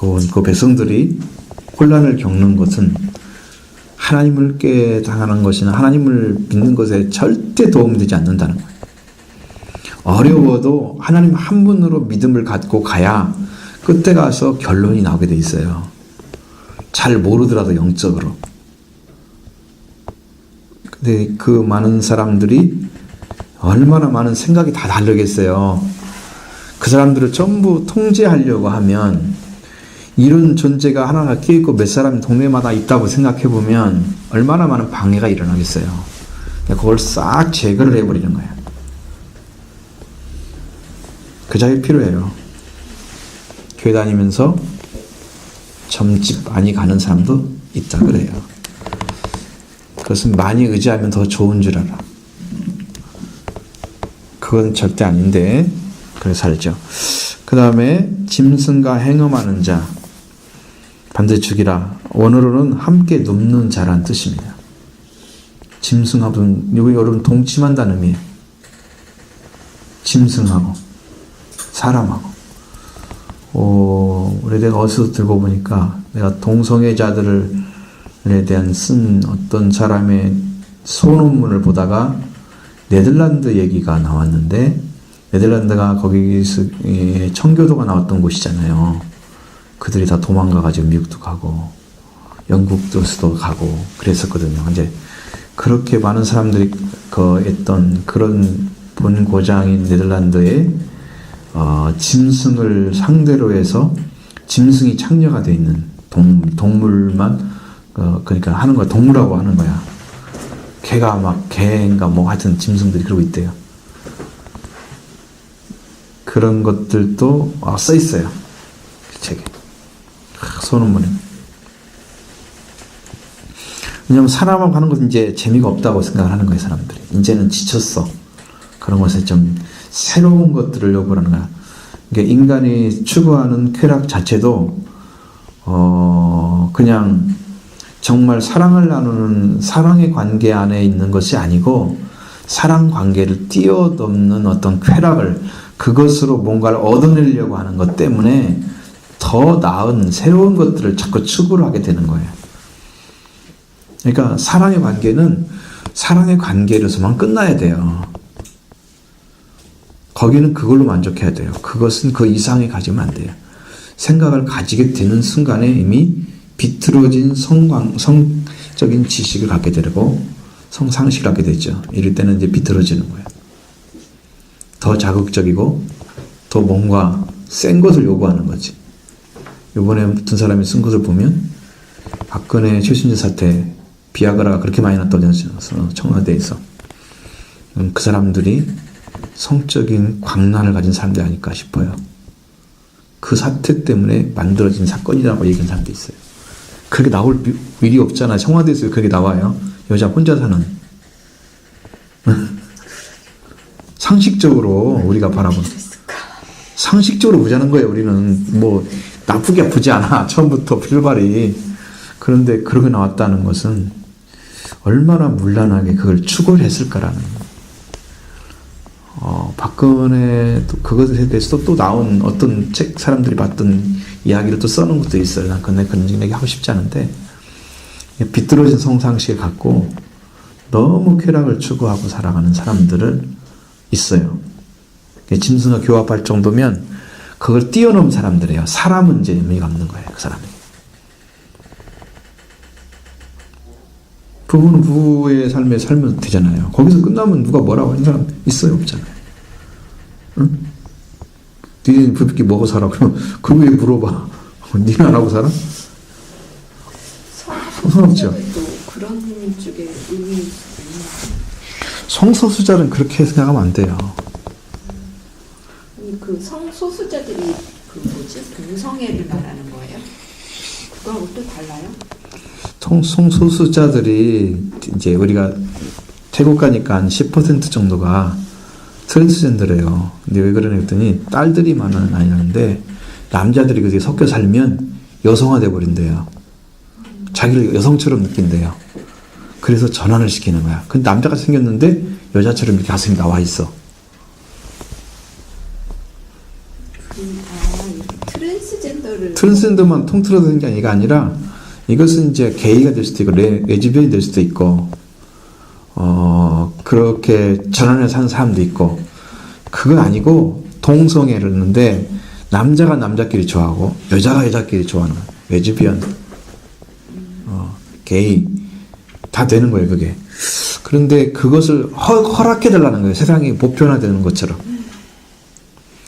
그 백성들이 혼란을 겪는 것은 하나님을 깨달은 것이나 하나님을 믿는 것에 절대 도움이 되지 않는다는 거예요. 어려워도 하나님 한 분으로 믿음을 갖고 가야 끝에 가서 결론이 나오게 돼 있어요. 잘 모르더라도 영적으로. 근데 그 많은 사람들이 얼마나 많은 생각이 다 다르겠어요. 그 사람들을 전부 통제하려고 하면 이런 존재가 하나가 끼있고 몇 사람이 동네마다 있다고 생각해 보면 얼마나 많은 방해가 일어나겠어요. 그걸 싹 제거를 해버리는 거예요. 그 자리 필요해요. 교회 다니면서 점집 많이 가는 사람도 있다 그래요. 그것은 많이 의지하면 더 좋은 줄 알아. 그건 절대 아닌데 그래 살죠. 그 다음에 짐승과 행음하는 자 반드시 죽이라. 원어로는 함께 눕는 자란 뜻입니다. 짐승하고는 여러분 동침한다는 의미예요. 짐승하고 사람하고. 내가 어디서 들고 보니까 내가 동성애자들에 대한 쓴 어떤 사람의 소논문을 보다가 네덜란드 얘기가 나왔는데, 네덜란드가 거기서 청교도가 나왔던 곳이잖아요. 그들이 다 도망가가지고 미국도 가고 영국도 가고 그랬었거든요. 이제 그렇게 많은 사람들이 했던 그런 본고장인 네덜란드에 짐승을 상대로 해서 짐승이 창녀가 되어 있는 동물만 그러니까 하는 거야. 동물하고 하는 거야. 개가 막 개인가 뭐 하여튼 짐승들이 그러고 있대요. 그런 것들도 써 있어요. 그 책에. 소논문에. 왜냐면 사람하고 하는 것은 이제 재미가 없다고 생각을 하는 거예요, 사람들이. 이제는 지쳤어. 그런 것에 좀 새로운 것들을 요구하는 거야. 그러니까 인간이 추구하는 쾌락 자체도 그냥 정말 사랑을 나누는 사랑의 관계 안에 있는 것이 아니고 사랑 관계를 뛰어넘는 어떤 쾌락을 그것으로 뭔가를 얻어내려고 하는 것 때문에 더 나은 새로운 것들을 자꾸 추구를 하게 되는 거예요. 그러니까 사랑의 관계는 사랑의 관계로서만 끝나야 돼요. 거기는 그걸로 만족해야 돼요. 그것은 그 이상에 가지면 안 돼요. 생각을 가지게 되는 순간에 이미 비틀어진 성적인 지식을 갖게 되고 성상식을 갖게 되죠. 이럴 때는 이제 비틀어지는 거예요. 더 자극적이고 더 뭔가 센 것을 요구하는 거지. 이번에 어떤 사람이 쓴 것을 보면 박근혜 최순실 사태 비아그라가 그렇게 많이 났다고 청와대에서 그 사람들이 성적인 광란을 가진 사람들이 아닐까 싶어요. 그 사태 때문에 만들어진 사건이라고 얘기하는 사람도 있어요. 그렇게 나올 일이 없잖아. 청와대에서 그렇게 나와요. 여자 혼자 사는. 상식적으로 우리가 바라보는. 상식적으로 보자는 거예요. 우리는 뭐 나쁘게 아프지 않아. 처음부터 출발이. 그런데 그렇게 나왔다는 것은 얼마나 문란하게 그걸 추구를 했을까라는 거예요. 박근혜 그것에 대해서 또 나온 어떤 책 사람들이 봤던 이야기를 또 써놓은 것도 있어요. 난 그런 얘기 하고 싶지 않은데 비뚤어진 성상식을 갖고 너무 쾌락을 추구하고 살아가는 사람들을 있어요. 짐승과 교합할 정도면 그걸 뛰어넘은 사람들이에요. 사람은 이제 의미가 없는 거예요. 그 사람이. 부부는 부부의 삶에 살면 되잖아요. 거기서 끝나면 누가 뭐라고 하는 사람 있어요? 없잖아요. 응? 니네 부부끼리 먹어 살아. 그러면 그거 왜 물어봐? 니는 안 하고 살아? 상관없죠. 그런 쪽에 의미 성소수자는 그렇게 생각하면 안 돼요. 그 성소수자들이 그 뭐지? 동성애를 말하는 거예요? 그거하고 또 달라요? 성소수자들이 이제 우리가 태국 가니까 한 10% 정도가 트랜스젠더래요. 근데 왜 그러냐 했더니 딸들이만은 아니는데 남자들이 그게 섞여 살면 여성화돼 버린대요. 자기를 여성처럼 느낀대요. 그래서 전환을 시키는 거야. 근데 남자가 생겼는데 여자처럼 이렇게 가슴이 나와 있어. 트랜스젠더를 트랜스젠더만 통틀어서 게 아니라 이것은 이제 게이가 될 수도 있고 레즈비언이 될 수도 있고 그렇게 전환해 사는 사람도 있고 그건 아니고 동성애를 했는데 남자가 남자끼리 좋아하고 여자가 여자끼리 좋아하는 레즈비언 게이 다 되는 거예요 그게. 그런데 그것을 허락해달라는 거예요. 세상이 보편화되는 것처럼.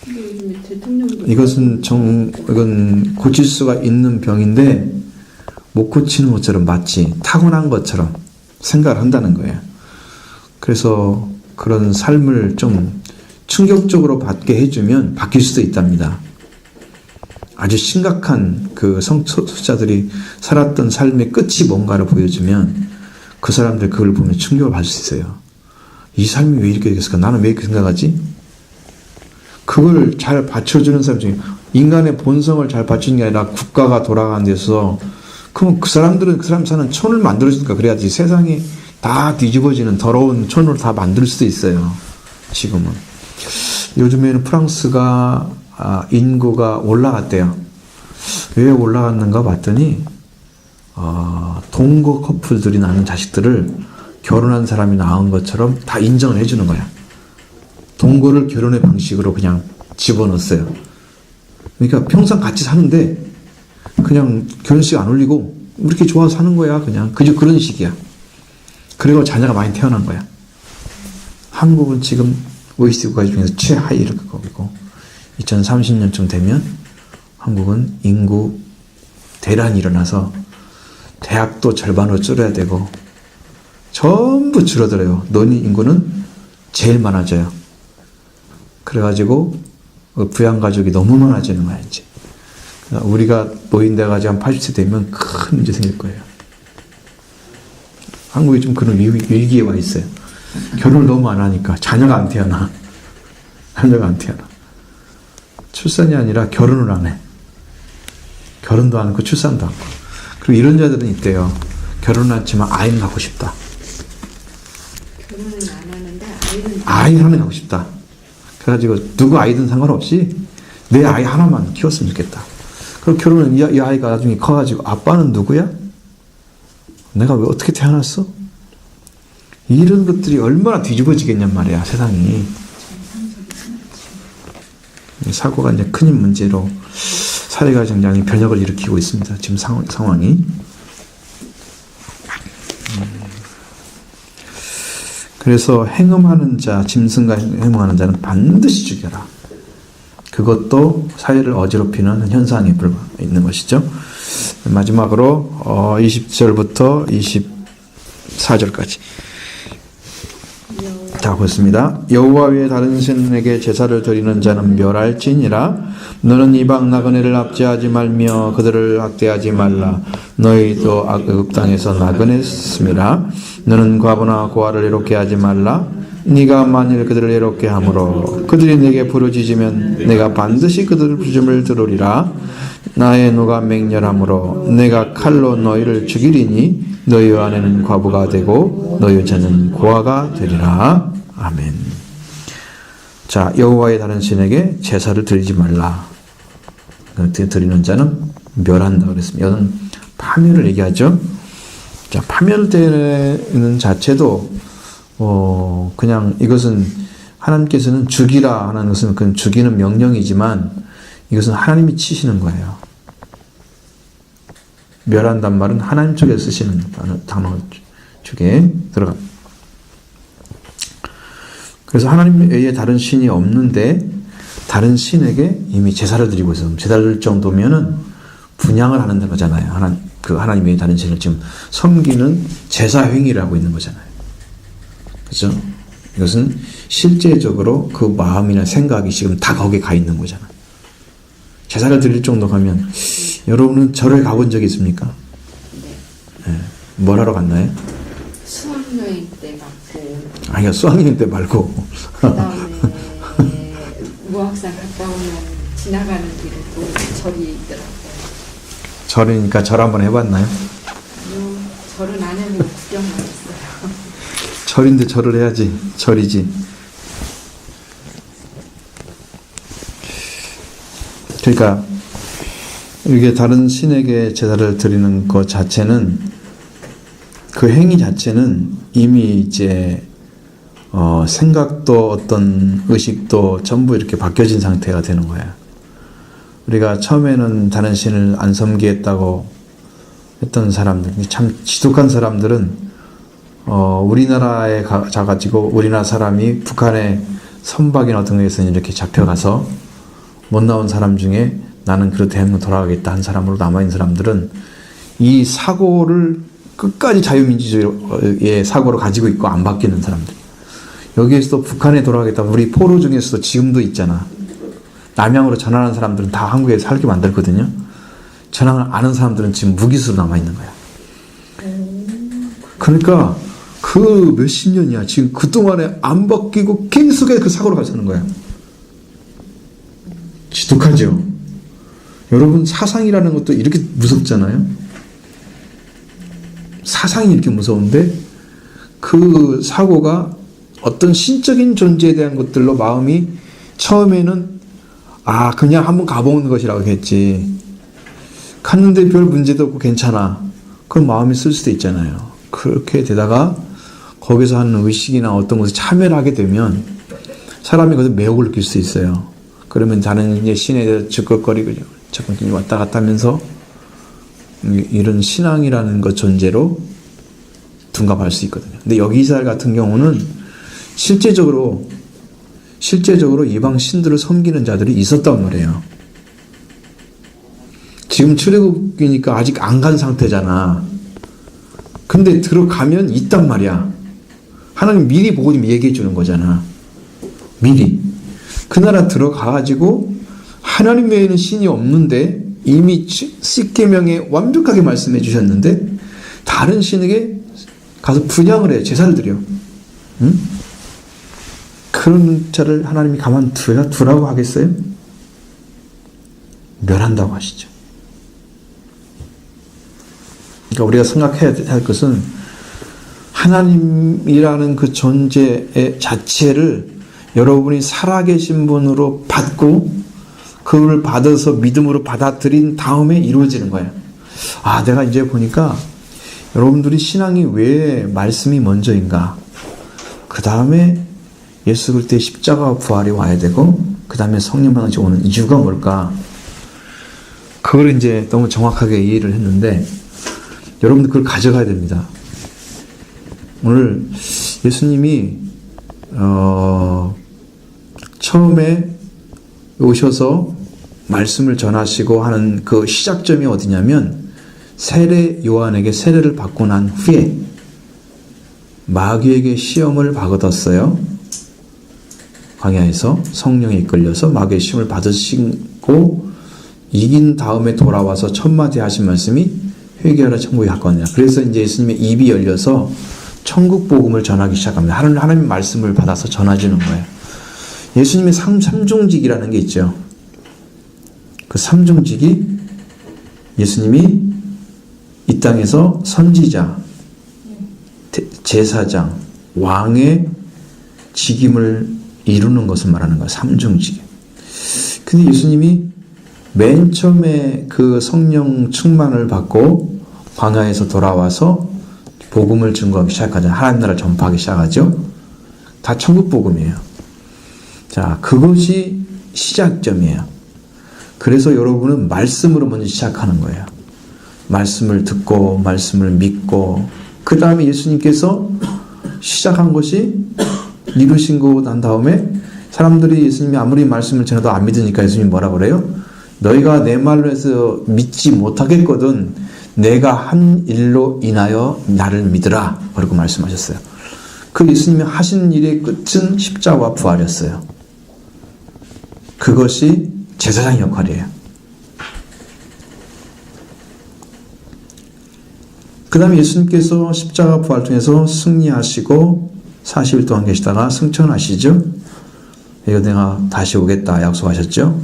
요즘에 대통령도 이건 고칠 수가 있는 병인데 못 고치는 것처럼 마치 타고난 것처럼 생각을 한다는 거예요. 그래서 그런 삶을 좀 충격적으로 받게 해주면 바뀔 수도 있답니다. 아주 심각한 그 성소수자들이 살았던 삶의 끝이 뭔가를 보여주면 그 사람들 그걸 보면 충격을 받을 수 있어요. 이 삶이 왜 이렇게 됐을까? 나는 왜 이렇게 생각하지? 그걸 잘 받쳐주는 사람 중에 인간의 본성을 잘 받치는 게 아니라 국가가 돌아가는 데서 그럼 그 사람들은 그 사람 사는 촌을 만들어주니까 그래야지 세상이 다 뒤집어지는 더러운 촌으로 다 만들 수도 있어요. 지금은. 요즘에는 프랑스가 인구가 올라갔대요. 왜 올라갔는가 봤더니 동거 커플들이 낳는 자식들을 결혼한 사람이 낳은 것처럼 다 인정을 해주는 거야. 동거를 결혼의 방식으로 그냥 집어넣었어요. 그러니까 평생 같이 사는데 그냥 결혼식 안 올리고 이렇게 좋아서 사는 거야. 그냥 그저 그런 식이야. 그리고 자녀가 많이 태어난 거야. 한국은 지금 OECD 국가 중에서 최하위를 거기고 2030년쯤 되면 한국은 인구 대란이 일어나서 대학도 절반으로 줄여야 되고 전부 줄어들어요. 노인 인구는 제일 많아져요. 그래가지고 부양가족이 너무 많아지는 거야 이제. 우리가 노인 돼가지고 한 80세 되면 큰 문제 생길 거예요. 한국이 좀 그런 위기에 와 있어요. 결혼을 너무 안 하니까 자녀가 안 태어나. 자녀가 안 태어나. 출산이 아니라 결혼을 안 해. 결혼도 안 하고 출산도 않고. 그리고 이런 자들은 있대요. 결혼은 않지만 아이는 갖고 싶다. 결혼은 안 하는데 아이는 하나 갖고 싶다. 그래가지고 누구 아이든 상관없이 내 아이 하나만 키웠으면 좋겠다. 그리고 결혼은 이 아이가 나중에 커가지고 아빠는 누구야? 내가 왜 어떻게 태어났어? 이런 것들이 얼마나 뒤집어지겠냔 말이야 세상이. 사고가 이제 큰 문제로 사회가 굉장히 변혁을 일으키고 있습니다. 지금 상황이. 그래서 행음하는 자, 짐승과 행음하는 자는 반드시 죽여라. 그것도 사회를 어지럽히는 현상이 있는 것이죠. 마지막으로 20절부터 24절까지 자 보겠습니다. 여호와 외에 다른 신에게 제사를 드리는 자는 멸할지니라. 너는 이방 나그네를 압제하지 말며 그들을 학대하지 말라. 너희도 애굽 땅에서 나그네였음이라. 너는 과부나 고아를 애롭게 하지 말라. 네가 만일 그들을 애롭게 함으로 그들이 내게 부르짖으면 내가 반드시 그들 부르짖음을 들으리라. 나의 누가 맹렬함으로 내가 칼로 너희를 죽이리니 너희 아내는 과부가 되고 너희 자는 고아가 되리라. 아멘. 자, 여호와의 다른 신에게 제사를 드리지 말라. 드리는 자는 멸한다 그랬습니다. 이건 파멸을 얘기하죠. 자, 파멸되는 자체도 그냥 이것은 하나님께서는 죽이라 하는 것은 그건 죽이는 명령이지만 이것은 하나님이 치시는 거예요. 멸한단 말은 하나님 쪽에 쓰시는 단어 쪽에 들어가. 그래서 하나님 외에 다른 신이 없는데 다른 신에게 이미 제사를 드리고 있어요. 제사를 드릴 정도면은 분양을 하는 거잖아요. 하나님 외에 다른 신을 지금 섬기는 제사 행위를 하고 있는 거잖아요. 그렇죠? 이것은 실제적으로 그 마음이나 생각이 지금 다 거기에 가 있는 거잖아요. 제사를 드릴 정도 가면 여러분은 절에 가본 적이 있습니까? 네. 뭘 하러 갔나요? 수학여행 때 갔고 아니요, 수학여행 때 말고 그 다음에 무학산 갔다 오면 지나가는 길에 또 절이 있더라고요. 절이니까 절 한번 해봤나요? 아니요, 절은 안 해보고 구경만 했어요. 절인데 절을 해야지. 절이지. 그러니까 이게 다른 신에게 제사를 드리는 것 자체는, 그 행위 자체는 이미 이제 생각도 어떤 의식도 전부 이렇게 바뀌어진 상태가 되는 거예요. 우리가 처음에는 다른 신을 안 섬기겠다고 했던 사람들, 참 지독한 사람들은 우리나라에 가가지고 우리나라 사람이 북한의 선박이나 어떤 것에서 이렇게 잡혀가서 못 나온 사람 중에 나는 그래도 대한민국 돌아가겠다 한 사람으로 남아있는 사람들은 이 사고를 끝까지 자유민주주의의 사고를 가지고 있고 안 바뀌는 사람들. 여기에서도 북한에 돌아가겠다. 우리 포로 중에서도 지금도 있잖아. 남양으로 전환한 사람들은 다 한국에 살게 만들거든요. 전환을 아는 사람들은 지금 무기수로 남아있는 거야. 그러니까 그 몇십 년이야. 지금 그동안에 안 바뀌고 계속해 그 사고로 가자는 거야. 지독하죠. 여러분, 사상이라는 것도 이렇게 무섭잖아요. 사상이 이렇게 무서운데 그 사고가 어떤 신적인 존재에 대한 것들로 마음이 처음에는 그냥 한번 가보는 것이라고 했지. 갔는데 별 문제도 없고 괜찮아. 그럼 마음이 쓸 수도 있잖아요. 그렇게 되다가 거기서 하는 의식이나 어떤 것에 참여를 하게 되면 사람이 거기서 매혹을 느낄 수 있어요. 그러면 다른 이제 신에 대해서 적극거리고 왔다 갔다 하면서 이런 신앙이라는 것 존재로 둔갑할 수 있거든요. 근데 여기 이스라엘 같은 경우는 실제적으로 이방 신들을 섬기는 자들이 있었단 말이에요. 지금 출애굽이니까 아직 안 간 상태잖아. 근데 들어가면 있단 말이야. 하나님 미리 보고 좀 얘기해 주는 거잖아. 미리. 그 나라 들어가가지고 하나님 외에는 신이 없는데 이미 10계명에 완벽하게 말씀해 주셨는데 다른 신에게 가서 분향을 해. 제사를 드려. 응? 그런 자를 하나님이 가만 두라고 하겠어요? 멸한다고 하시죠. 그러니까 우리가 생각해야 할 것은 하나님이라는 그 존재 자체를 여러분이 살아계신 분으로 받고 그걸 받아서 믿음으로 받아들인 다음에 이루어지는 거예요. 내가 이제 보니까 여러분들이 신앙이 왜 말씀이 먼저인가? 그 다음에 예수 그리스도의 십자가와 부활이 와야 되고 그 다음에 성령만 오는 이유가 뭘까? 그걸 이제 너무 정확하게 이해를 했는데 여러분들 그걸 가져가야 됩니다. 오늘 예수님이 처음에 오셔서 말씀을 전하시고 하는 그 시작점이 어디냐면 세례 요한에게 세례를 받고 난 후에 마귀에게 시험을 받았어요. 광야에서 성령에 이끌려서 마귀의 시험을 받으시고 이긴 다음에 돌아와서 첫 마디 하신 말씀이 회개하라 천국에 가까우니라. 그래서 이제 예수님의 입이 열려서 천국 복음을 전하기 시작합니다. 하나님의 말씀을 받아서 전해주는 거예요. 예수님의 삼중직이라는 게 있죠. 그 삼중직이 예수님이 이 땅에서 선지자, 제사장, 왕의 직임을 이루는 것을 말하는 거예요. 삼중직. 근데 예수님이 맨 처음에 그 성령 충만을 받고 광야에서 돌아와서 복음을 증거하기 시작하잖아요. 하나님 나라를 전파하기 시작하죠. 다 천국 복음이에요. 자, 그것이 시작점이에요. 그래서 여러분은 말씀으로 먼저 시작하는 거예요. 말씀을 듣고 말씀을 믿고 그 다음에 예수님께서 시작한 것이 이루신 거 난 다음에 사람들이 예수님이 아무리 말씀을 전해도 안 믿으니까 예수님이 뭐라 그래요? 너희가 내 말로 해서 믿지 못하겠거든 내가 한 일로 인하여 나를 믿으라. 그러고 말씀하셨어요. 그 예수님이 하신 일의 끝은 십자가와 부활이었어요. 그것이 제사장 역할이에요. 그 다음에 예수님께서 십자가 부활 통해서 승리하시고 40일 동안 계시다가 승천하시죠. 이거 내가 다시 오겠다 약속하셨죠.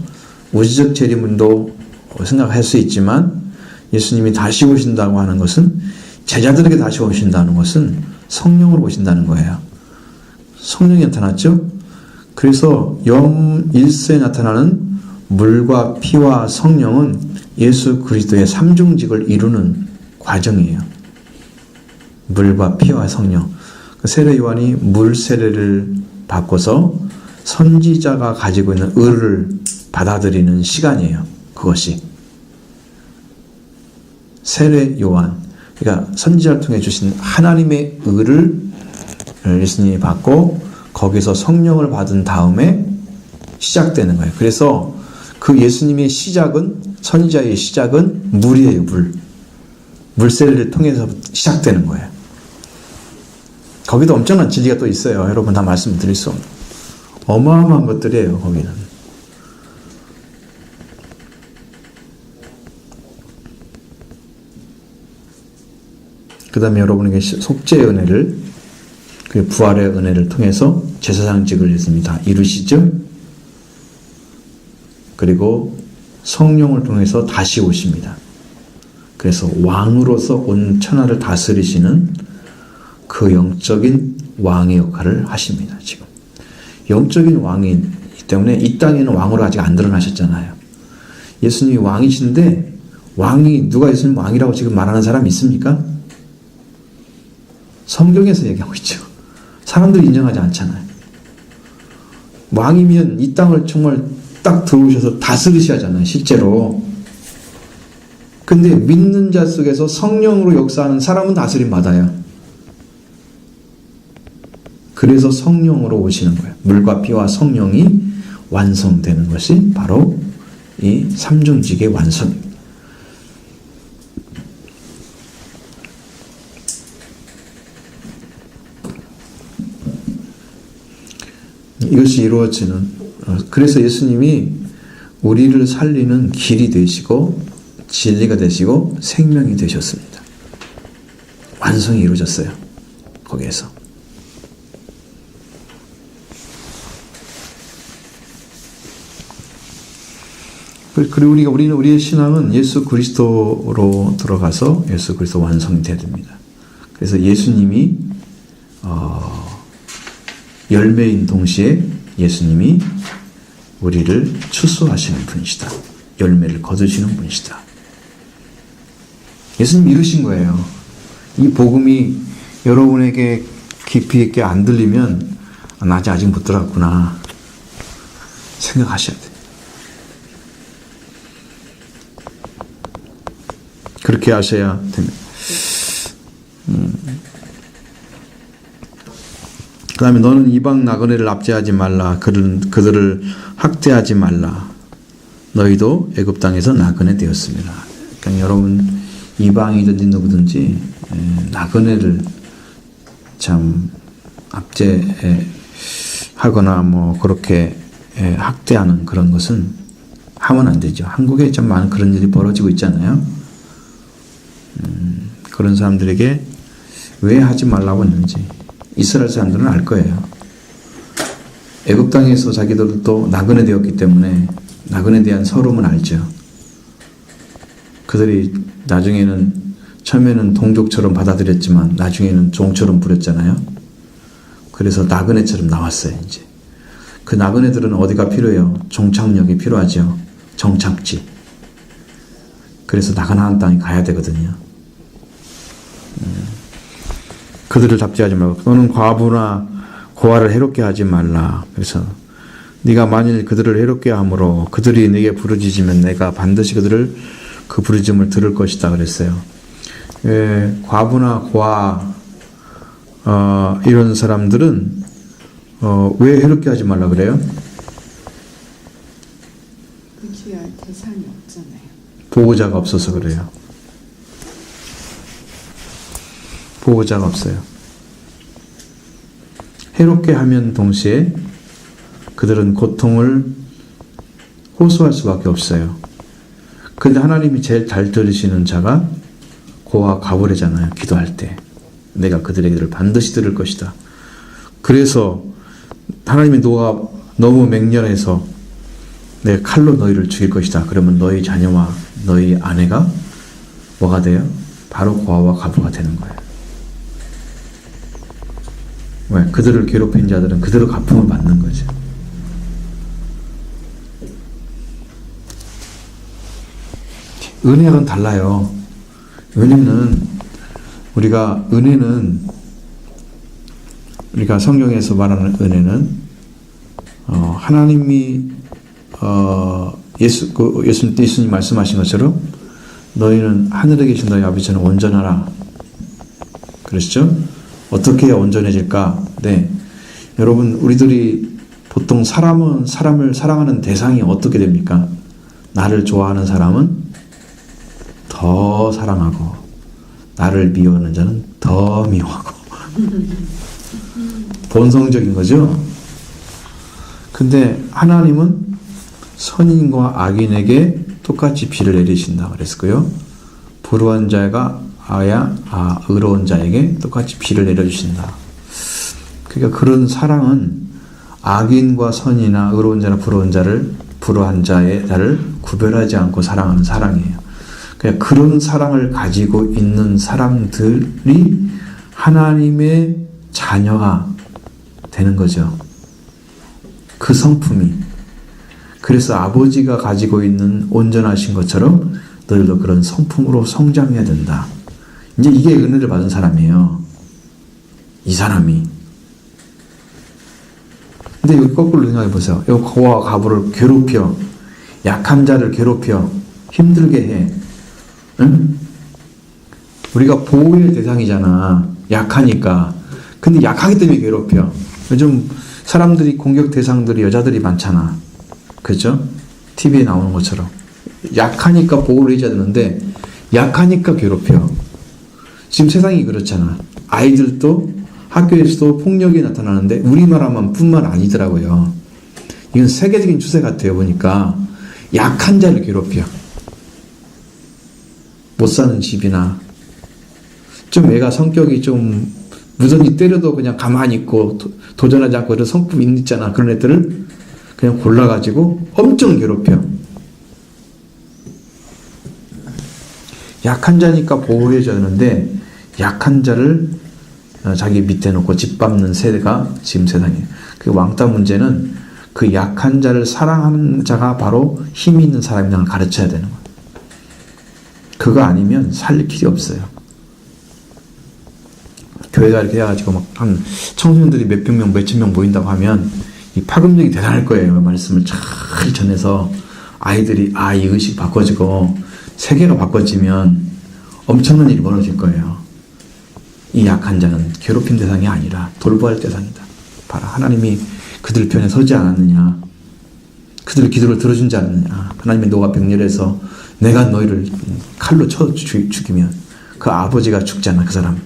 우주적 재림도 생각할 수 있지만 예수님이 다시 오신다고 하는 것은 제자들에게 다시 오신다는 것은 성령으로 오신다는 거예요. 성령이 나타났죠. 그래서 영 1세에 나타나는 물과 피와 성령은 예수 그리스도의 삼중직을 이루는 과정이에요. 물과 피와 성령. 세례 요한이 물 세례를 받고서 선지자가 가지고 있는 의를 받아들이는 시간이에요. 그것이 세례 요한, 그러니까 선지자를 통해 주신 하나님의 의를 예수님이 받고 거기서 성령을 받은 다음에 시작되는 거예요. 그래서 그 예수님의 시작은, 선지자의 시작은 물이에요. 물세례를 통해서 시작되는 거예요. 거기도 엄청난 진리가 또 있어요. 여러분 다 말씀드릴 수 없는 어마어마한 것들이에요. 거기는. 그 다음에 여러분에게 속죄의 은혜를, 그 부활의 은혜를 통해서 제사장직을 예수님이 다 이루시죠. 그리고 성령을 통해서 다시 오십니다. 그래서 왕으로서 온 천하를 다스리시는 그 영적인 왕의 역할을 하십니다. 지금 영적인 왕이기 때문에 이 땅에는 왕으로 아직 안 드러나셨잖아요. 예수님이 왕이신데, 왕이, 누가 예수님 왕이라고 지금 말하는 사람이 있습니까? 성경에서 얘기하고 있죠. 사람들이 인정하지 않잖아요. 왕이면 이 땅을 정말 딱 들어오셔서 다스리셔야 하잖아요. 실제로. 근데 믿는 자 속에서 성령으로 역사하는 사람은 다스림 받아요. 그래서 성령으로 오시는 거예요. 물과 피와 성령이 완성되는 것이 바로 이 삼중직의 완성입니다. 이것이 이루어지는, 그래서 예수님이 우리를 살리는 길이 되시고 진리가 되시고 생명이 되셨습니다. 완성이 이루어졌어요. 거기에서. 그리고 우리는 우리의 신앙은 예수 그리스도로 들어가서 예수 그리스도 완성이 되어야 됩니다. 그래서 예수님이 열매인 동시에 예수님이 우리를 추수하시는 분이시다. 열매를 거두시는 분이시다. 예수님 이루신 거예요. 이 복음이 여러분에게 깊이 있게 안 들리면 나 아직 못 들어갔구나 생각하셔야 돼요. 그렇게 하셔야 됩니다. 그 다음에 너는 이방 나그네를 압제하지 말라. 그들을 학대하지 말라. 너희도 애굽 땅에서 나그네 되었습니다. 그러니까 여러분 이방이든지 누구든지 나그네를 참 압제하거나 뭐 그렇게 학대하는 그런 것은 하면 안 되죠. 한국에 참 많은 그런 일이 벌어지고 있잖아요. 그런 사람들에게 왜 하지 말라고 했는지 이스라엘 사람들은 알 거예요. 애굽 땅에서 자기들도 나그네 되었기 때문에 나그네에 대한 서름은 알죠. 그들이 나중에는 처음에는 동족처럼 받아들였지만 나중에는 종처럼 부렸잖아요. 그래서 나그네처럼 나왔어요. 이제 그 나그네들은 어디가 필요해요? 종착역이 필요하죠. 정착지. 그래서 나가나안 땅에 가야 되거든요. 그들을 잡지하지 말고 너는 과부나 고아를 해롭게 하지 말라. 그래서 네가 만일 그들을 해롭게 함으로 그들이 네게 부르짖으면 내가 반드시 그들을 그 부르짖음을 들을 것이다 그랬어요. 과부나 고아 이런 사람들은 왜 해롭게 하지 말라 그래요? 의지할 대상이 없잖아요. 보호자가 없어서 그래요. 보호자가 없어요. 해롭게 하면 동시에 그들은 고통을 호소할 수밖에 없어요. 근데 하나님이 제일 잘 들으시는 자가 고아 가브레잖아요. 기도할 때 내가 그들에게를 반드시 들을 것이다. 그래서 하나님이 너무 맹렬해서 내 칼로 너희를 죽일 것이다. 그러면 너희 자녀와 너희 아내가 뭐가 돼요? 바로 고아와 가부가 되는 거예요. 왜? 그들을 괴롭힌 자들은 그대로 갚음을 받는 거죠. 은혜하고는 달라요. 은혜는 우리가 성경에서 말하는 은혜는 하나님이 예수님 말씀하신 것처럼 너희는 하늘에 계신 너희 아버지는 온전하라 그러시죠? 어떻게 해야 온전해질까? 네, 여러분 우리들이 보통 사람을 사랑하는 대상이 어떻게 됩니까? 나를 좋아하는 사람은 더 사랑하고 나를 미워하는 자는 더 미워하고 본성적인 거죠. 근데 하나님은 선인과 악인에게 똑같이 비를 내리신다 그랬고요. 불의한 자가 의로운 자에게 똑같이 비를 내려주신다. 그러니까 그런 사랑은 악인과 선이나 의로운 자나 불의한 자를 구별하지 않고 사랑하는 사랑이에요. 그러니까 그런 사랑을 가지고 있는 사람들이 하나님의 자녀가 되는 거죠. 그 성품이. 그래서 아버지가 가지고 있는 온전하신 것처럼 너희도 그런 성품으로 성장해야 된다. 이제 이게 은혜를 받은 사람이에요. 이 사람이. 근데 여기 거꾸로 생각해 보세요. 여기 고와 과부를 괴롭혀, 약한 자를 괴롭혀, 힘들게 해. 응? 우리가 보호의 대상이잖아. 약하니까. 근데 약하기 때문에 괴롭혀. 요즘 사람들이 공격 대상들이 여자들이 많잖아. 그렇죠? TV에 나오는 것처럼. 약하니까 보호를 해줘야 되는데 약하니까 괴롭혀. 지금 세상이 그렇잖아. 아이들도 학교에서도 폭력이 나타나는데 우리나라만 뿐만 아니더라고요. 이건 세계적인 추세 같아요. 보니까 약한 자를 괴롭혀. 못 사는 집이나 좀 애가 성격이 좀 무전히 때려도 그냥 가만히 있고 도전하지 않고 이런 성품 있잖아. 그런 애들을 그냥 골라가지고 엄청 괴롭혀. 약한 자니까 보호해줘야 되는데 약한 자를 자기 밑에 놓고 짓밟는 세대가 지금 세상이에요. 그 왕따 문제는 그 약한 자를 사랑하는 자가 바로 힘이 있는 사람이라는 걸 가르쳐야 되는 거예요. 그거 아니면 살릴 길이 없어요. 교회가 이렇게 해가지고 막 한 청소년들이 몇백 명, 몇천 명 모인다고 하면 이 파급력이 대단할 거예요. 말씀을 잘 전해서 아이들이 이 의식 바꿔지고 세계가 바꿔지면 엄청난 일이 벌어질 거예요. 이 약한 자는 괴롭힘 대상이 아니라 돌보할 대상이다. 봐라, 하나님이 그들 편에 서지 않았느냐? 그들의 기도를 들어주지 않느냐? 하나님의 노가 병렬해서 내가 너희를 칼로 쳐 죽이면 그 아버지가 죽잖아, 그 사람.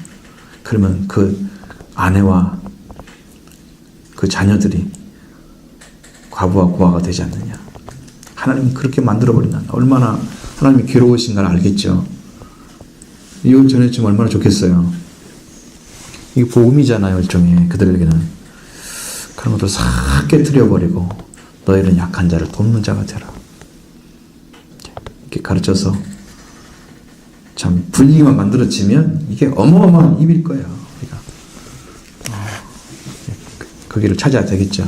그러면 그 아내와 그 자녀들이 과부와 고아가 되지 않느냐? 하나님은 그렇게 만들어버린다. 얼마나 하나님이 괴로우신가를 알겠죠. 이걸 전해주면 얼마나 좋겠어요. 이게 복음이잖아요, 일종의. 그들에게는. 그런 것도 싹 깨트려버리고 너희는 약한 자를 돕는 자가 되라. 이렇게 가르쳐서 참 분위기만 만들어지면 이게 어마어마한 힘일 거예요. 우리가. 그 길을 찾아야 되겠죠.